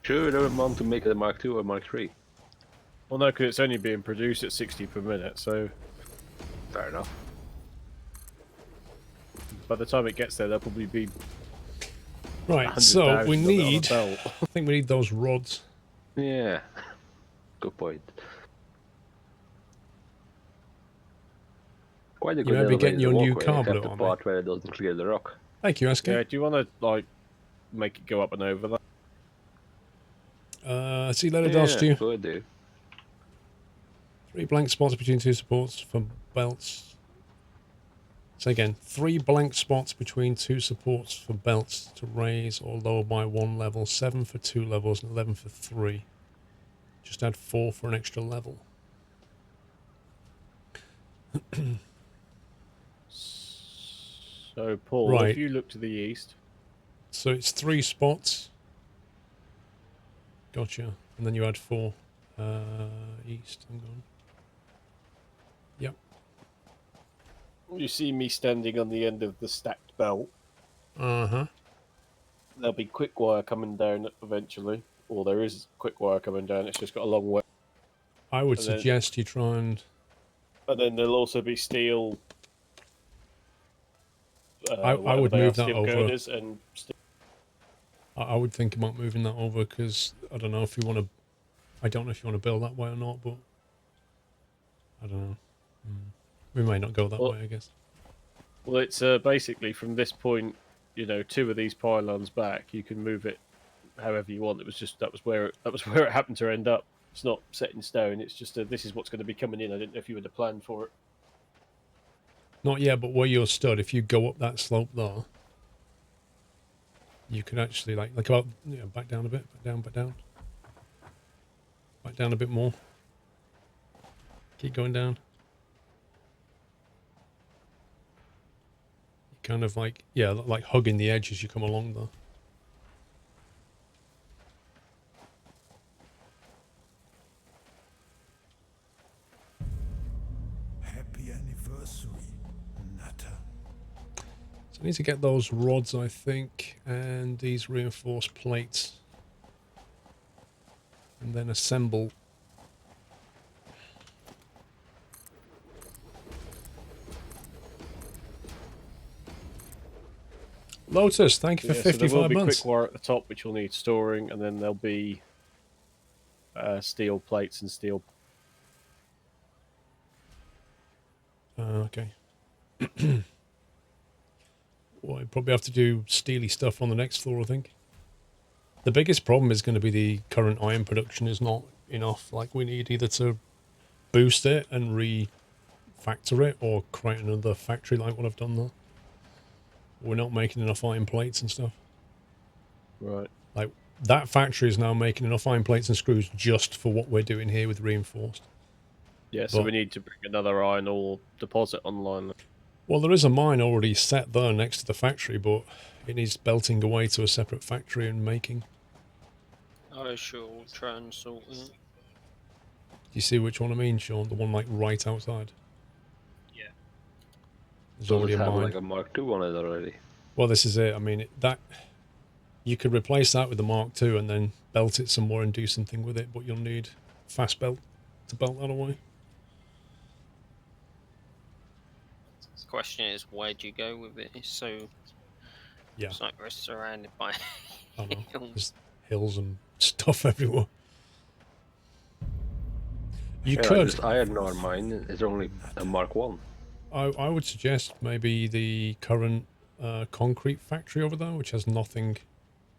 Sure, we don't want to make it a Mark II or Mark III. Well, no, because it's only being produced at 60 per minute, so Fair enough. by the time it gets there, there'll probably be Right, so 100,000 we of it on a need... belt. I think we need those rods. Yeah. Good point. Quite a good might be getting your new walkway, car, except Blue the Army. part where it doesn't clear the rock. Thank you, SK. Yeah, do you want to, like, make it go up and over that? See you later, Dodge, to you. Good, dude. 3 blank spots between 2 supports for belts. So again, 3 blank spots between 2 supports for belts to raise or lower by 1 level, 7 for 2 levels, and 11 for 3. Just add 4 for an extra level. So, Paul, Right. if you look to the east, So it's 3 spots. Gotcha. And then you add 4. East, hang on. Yep. you see me standing on the end of the stacked belt. Uh-huh. There'll be quick wire coming down eventually, or there is quick wire coming down. It's just got a long way. I would And then- suggest you try and... And then there'll also be steel. I whatever would they are, move that steel over. girders and I would think about moving that over because I don't know if you want to... I don't know if you want to build that way or not, but... I don't know. We may not go that way, I guess. well, it's basically from this point, 2 of these pylons back. You can move it however you want. It was just that was where it happened to end up. It's not set in stone. It's just this is what's going to be coming in. I didn't know if you had a plan for it. Not yet, but where you're stood, if you go up that slope there, you could actually like about back down a bit, back down a bit more. Keep going down. Kind of like like hugging the edge as you come along there. Happy anniversary, Nutter. So I need to get those rods, I think, and these reinforced plates. And then assemble. Lotus, thank you for So 55 there will be months. quick wire at the top, which will need storing, and then there'll be steel plates and steel. Okay. Well, I probably have to do steely stuff on the next floor, I think. The biggest problem is going to be the current iron production is not enough. Like, we need either to boost it and refactor it or create another factory like what I've done there. We're not making enough iron plates and stuff. Right. Like, that factory is now making enough iron plates and screws just for what we're doing here with reinforced. Yeah, so But- we need to bring another iron ore deposit online. Well, there is a mine already set there next to the factory, but it needs belting away to a separate factory and making. I shall try and sort it. Do you see which one I mean, Sean? The one like right outside? Yeah. There's Does already it a have mine. like a Mark II on it already? Well, this is it. I mean, that you could replace that with the Mark II and then belt it some more and do something with it, but you'll need fast belt to belt that away. The question is, where do you go with it? It's so Yeah, it's like we're surrounded by I know. hills. There's hills and stuff everywhere. You Yeah, could. just iron ore mine is only a Mark I. I would suggest maybe the current concrete factory over there, which has nothing.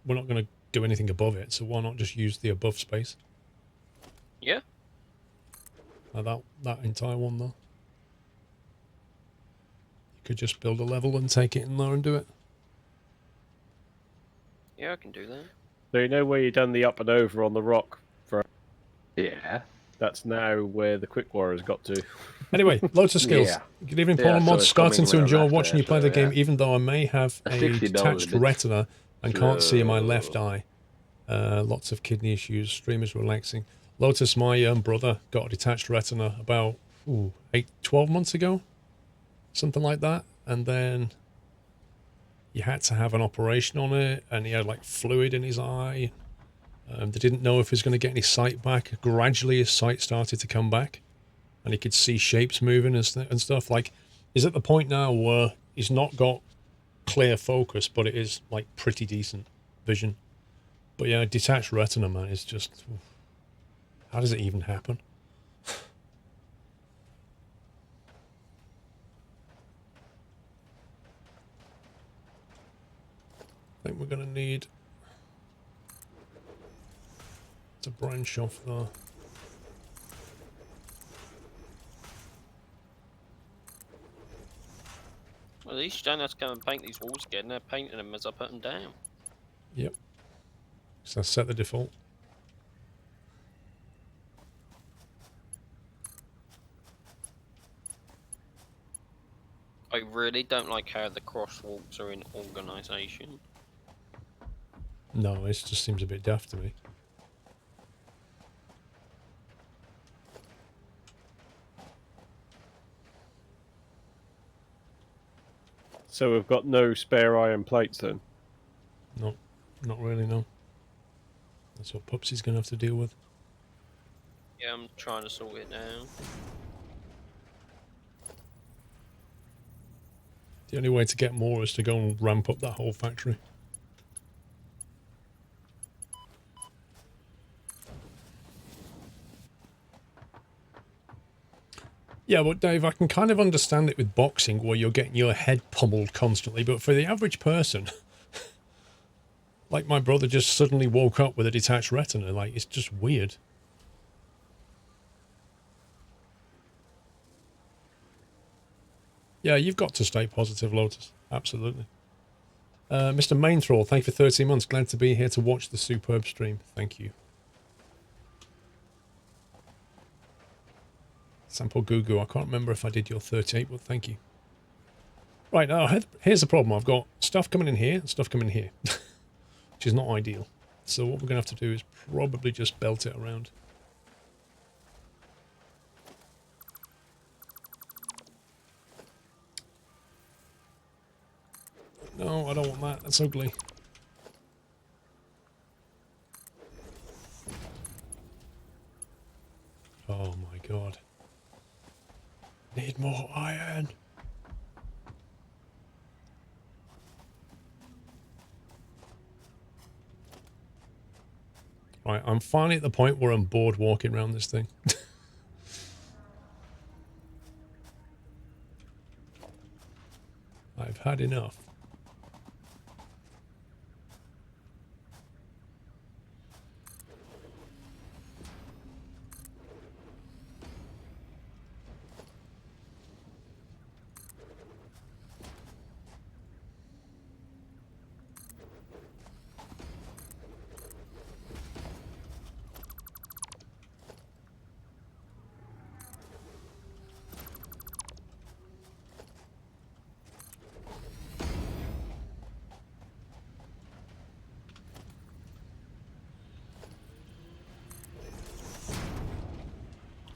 We're not going to do anything above it, so why not just use the above space? Yeah. That entire one there. You could just build a level and take it in there and do it. Yeah, I can do that. So you know where you done the up and over on the rock? Yeah. That's now where the quick wire has got to. Anyway, loads of skills. Yeah. Good evening, Paul Yeah, and so Mods. it's Starting coming to when enjoy I'm watching you after, play the so, game, yeah. even though I may have a 60 dollars detached a bit retina and can't see in my left slow. eye. Lots of kidney issues. Stream is relaxing. Lotus, my brother, got a detached retina about 12 months ago. Something like that. And then he had to have an operation on it, and he had like fluid in his eye. They didn't know if he was going to get any sight back. Gradually, his sight started to come back, and he could see shapes moving and stuff. Like, he's at the point now where he's not got clear focus, but it is like pretty decent vision. But yeah, detached retina, man, is just... How does it even happen? I think we're going to need to branch off there. Well, at least you don't have to come and paint these walls again. They're painting them as I put them down. Yep. So I set the default. I really don't like how the crosswalks are in organisation. No, it just seems a bit daft to me. So we've got no spare iron plates then. No, not really, no. That's what Pupsy's going to have to deal with. Yeah, I'm trying to sort it now. The only way to get more is to go and ramp up that whole factory. Yeah, but Dave, I can kind of understand it with boxing where you're getting your head pummeled constantly, but for the average person, like my brother just suddenly woke up with a detached retina, like, it's just weird. Yeah, you've got to stay positive, Lotus. Absolutely. Mr. Mainthrall, thank you for 13 months. Glad to be here to watch the superb stream. Thank you. Sample Gugu, I can't remember if I did your 38, but thank you. Right, now, here's the problem. I've got stuff coming in here and stuff coming in here, which is not ideal. So what we're going to have to do is probably just belt it around. No, I don't want that. That's ugly. Oh my god. Need more iron. Right, I'm finally at the point where I'm bored walking around this thing. I've had enough.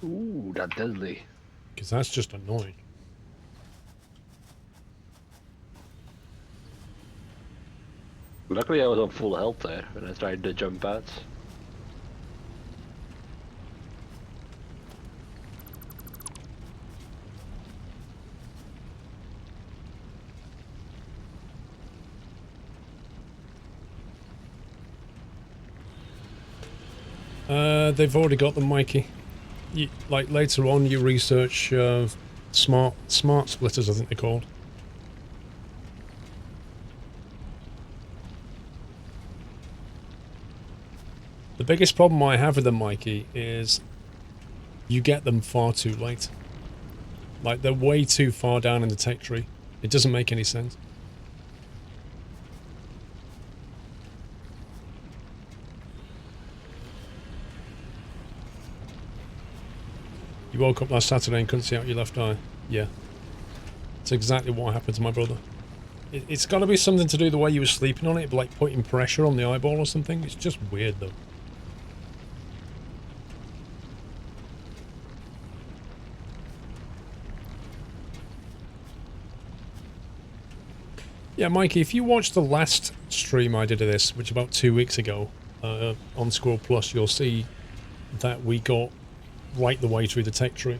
Ooh, that deadly. Because that's just annoying. Luckily I was on full health there when I tried to jump out. They've already got them, Mikey. Like later on, you research smart splitters, I think they're called. The biggest problem I have with them, Mikey, is you get them far too late. Like, they're way too far down in the tech tree. It doesn't make any sense. You woke up last Saturday and couldn't see out your left eye. Yeah. That's exactly what happened to my brother. It's got to be something to do with the way you were sleeping on it, like putting pressure on the eyeball or something. It's just weird, though. Yeah, Mikey, if you watched the last stream I did of this, which about 2 weeks ago, on SquirrelPlus, you'll see that we got right the way through the tech tree.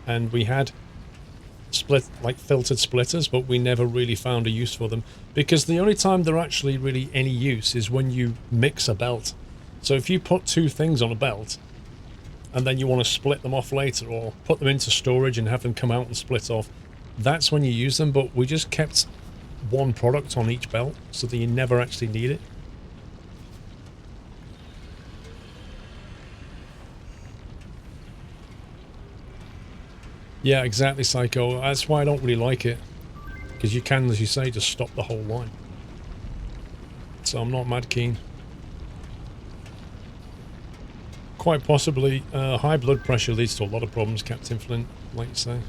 And we had filtered splitters, but we never really found a use for them. Because the only time they're actually really any use is when you mix a belt. So if you put two things on a belt, and then you want to split them off later, or put them into storage and have them come out and split off, that's when you use them. But we just kept one product on each belt so that you never actually need it. Yeah, exactly, Psycho. That's why I don't really like it. because you can, as you say, just stop the whole line. So I'm not mad keen. Quite possibly, high blood pressure leads to a lot of problems, Captain Flint, like you say.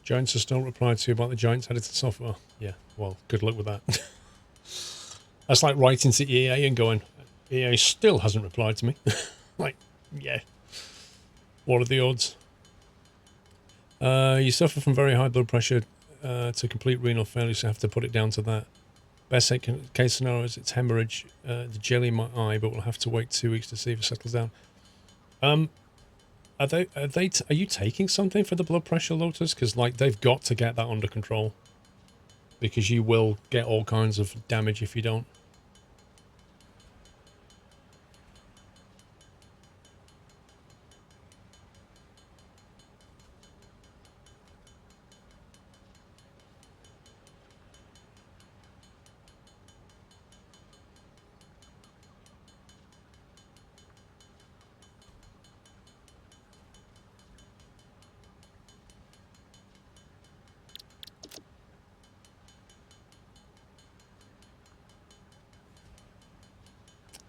Giants has still replied to you about the Giants edited software. Yeah, well, good luck with that. That's like writing to EA and going, EA still hasn't replied to me. Like, yeah. What are the odds? You suffer from very high blood pressure to complete renal failure, so you have to put it down to that. Best case scenario is it's hemorrhage, the jelly in my eye, but we'll have to wait 2 weeks to see if it settles down. Are you taking something for the blood pressure, Lotus? Because like they've got to get that under control, because you will get all kinds of damage if you don't.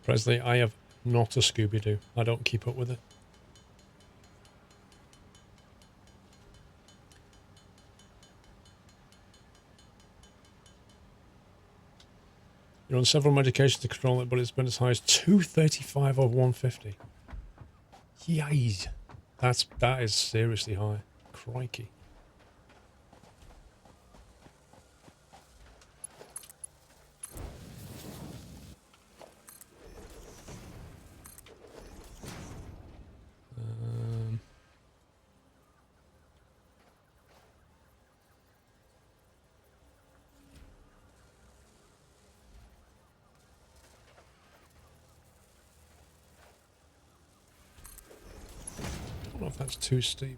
Presley, I have not a Scooby-Doo. I don't keep up with it. You're on several medications to control it, but it's been as high as 235 over 150. Yikes. That is seriously high. Crikey. I don't know if that's too steep.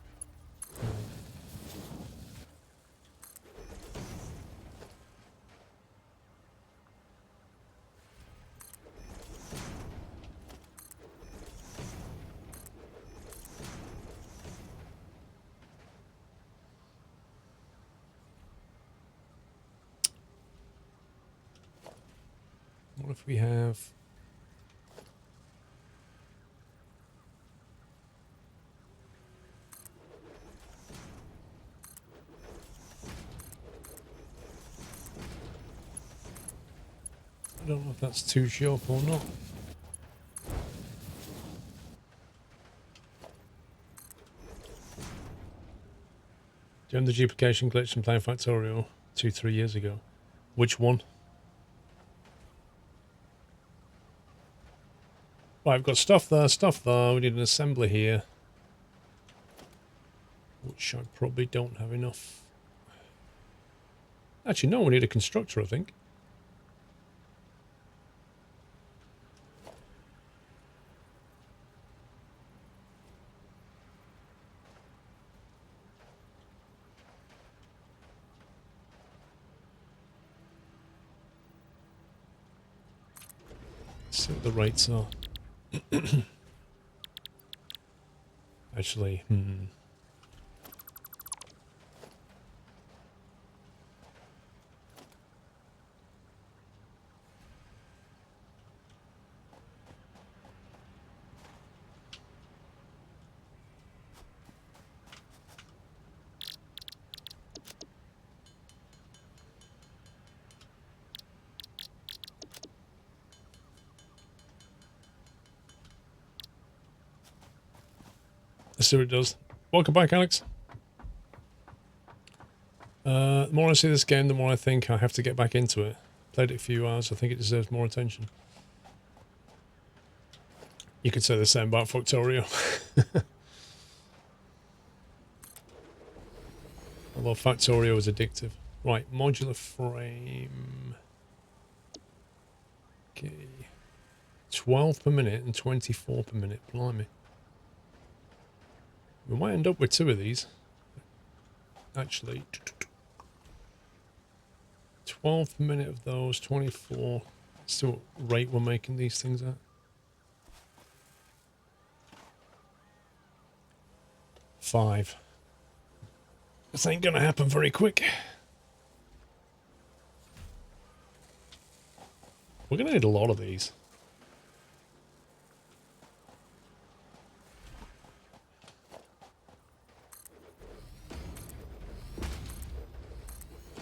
What if we have... I don't know if that's too sharp or not. Do you remember the duplication glitch in playing Factorial 2-3 years ago? Which one? Right, I've got stuff there, stuff there. We need an assembly here, which I probably don't have enough. Actually, no, we need a constructor, I think. Let's see what the rates are. Actually, let's see what it does. Welcome back, Alex. The more I see this game, the more I think I have to get back into it. Played it a few hours. I think it deserves more attention. You could say the same about Factorio. Although Factorio is addictive. Right, modular frame. Okay. 12 per minute and 24 per minute. Blimey. We might end up with 2 of these. Actually. 12 per minute of those, 24. Let's see what rate we're making these things at. 5. This ain't gonna happen very quick. We're gonna need a lot of these.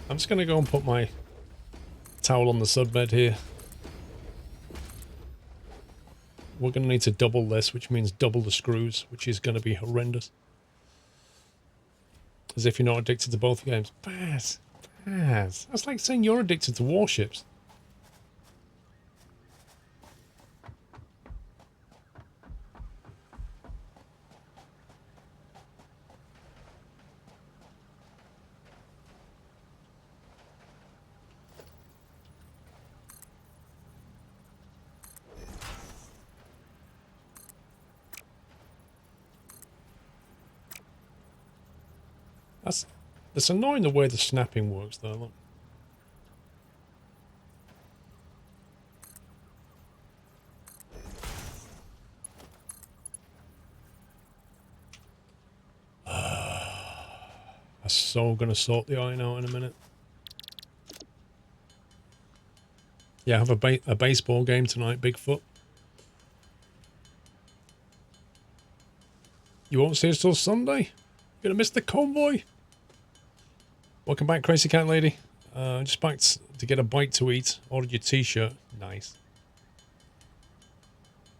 I'm just gonna go and put my towel on the sudbed here. We're gonna need to double this, which means double the screws, which is gonna be horrendous. As if you're not addicted to both games. Baz. Baz. That's like saying you're addicted to warships. It's annoying the way the snapping works though, look. I'm so gonna sort the iron out in a minute. Yeah, I have a baseball game tonight, Bigfoot. You won't see us till Sunday? You're gonna miss the convoy? Welcome back, Crazy Cat Lady. Just back to get a bite to eat. Ordered your t-shirt. Nice.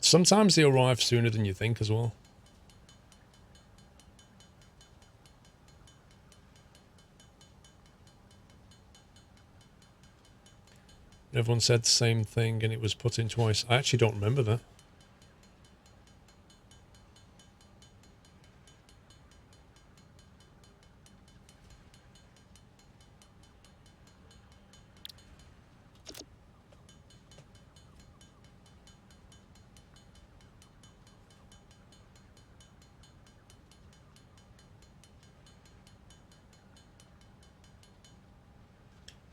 Sometimes they arrive sooner than you think as well. Everyone said the same thing and it was put in twice. I actually don't remember that.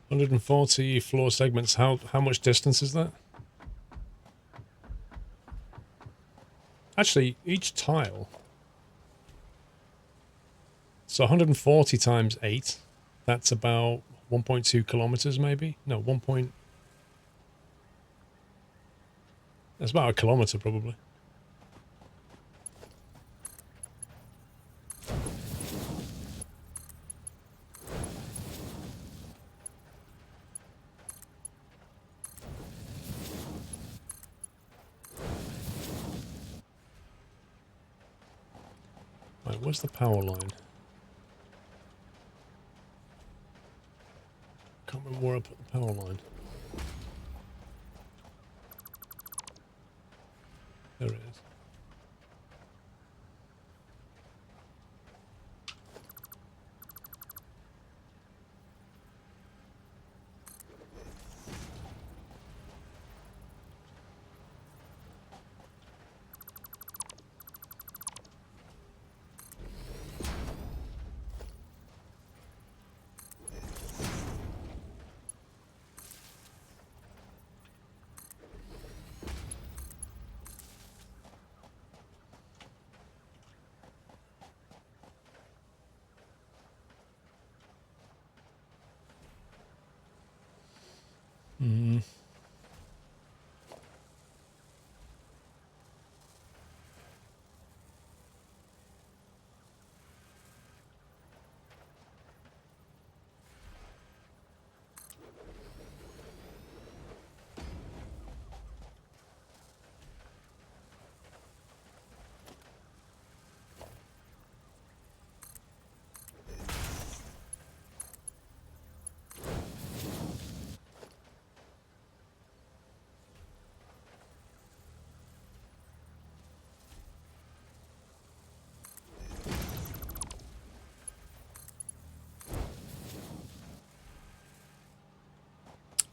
$140 floor segments. How much distance is that? Actually, each tile. So 140 times 8. That's about 1.2 kilometers, maybe? No, 1. That's about a kilometer, probably. Right, where's the power line? Can't remember where I put the power line. There it is.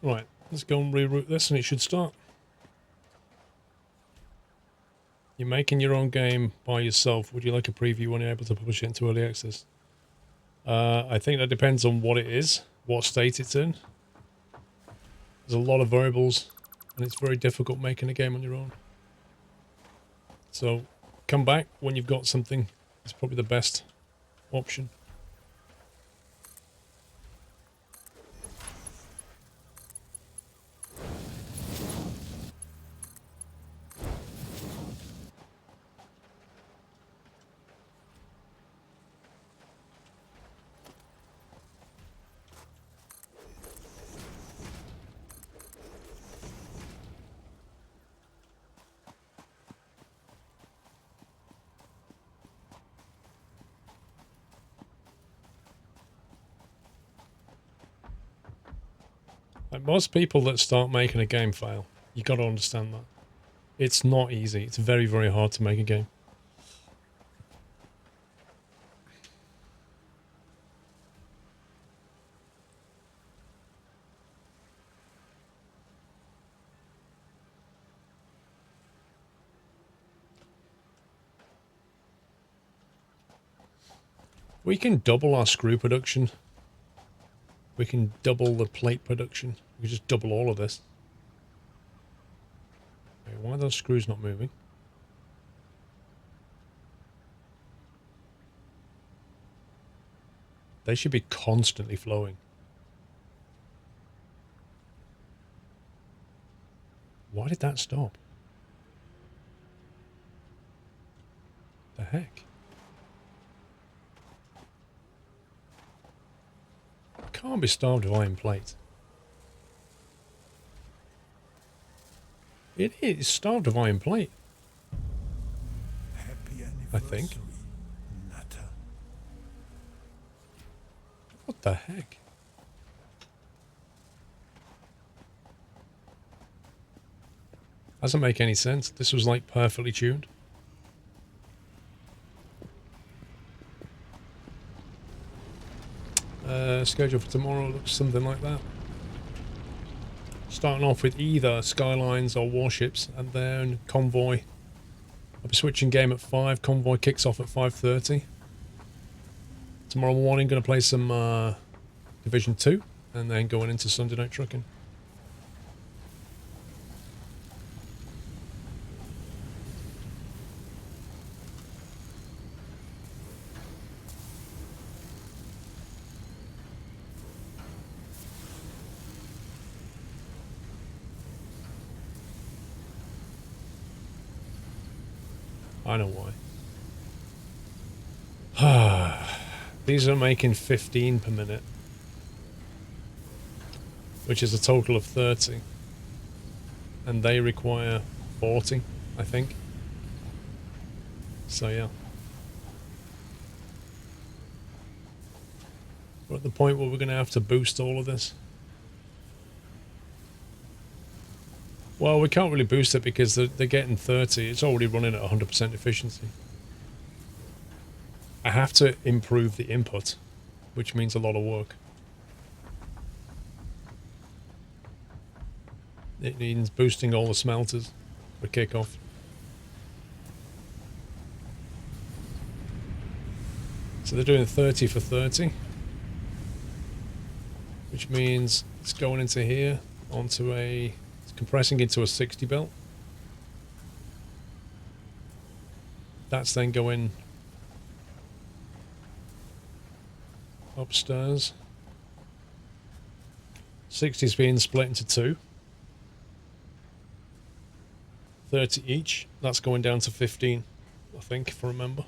Right, let's go and reroute this and it should start. You're making your own game by yourself. Would you like a preview when you're able to publish it into early access? I think that depends on what it is, what state it's in. There's a lot of variables, and it's very difficult making a game on your own. So, come back when you've got something. It's probably the best option. Like most people that start making a game fail. You got to understand that. It's not easy. It's very, very hard to make a game. We can double our screw production. We can double the plate production. We just double all of this. Okay, why are those screws not moving? They should be constantly flowing. Why did that stop? The heck? Can't be starved of iron plate. It is starved of iron plate, Happy I think. anniversary, Nutter. What the heck? Doesn't make any sense. This was like perfectly tuned. Schedule for tomorrow looks something like that. Starting off with either Skylines or Warships, and then Convoy. I'll be switching game at 5. Convoy kicks off at 5:30. Tomorrow morning, going to play some Division 2, and then going into Sunday Night Trucking. I know why. These are making 15 per minute, which is a total of 30. And they require 40, I think. So yeah. We're at the point where we're going to have to boost all of this. Well, we can't really boost it because they're getting 30. It's already running at 100% efficiency. I have to improve the input, which means a lot of work. It means boosting all the smelters for kickoff. So they're doing 30 for 30, which means it's going into here onto a... compressing into a 60 belt. That's then going upstairs. 60 is being split into 2. 30 each. That's going down to 15, I think, if I remember.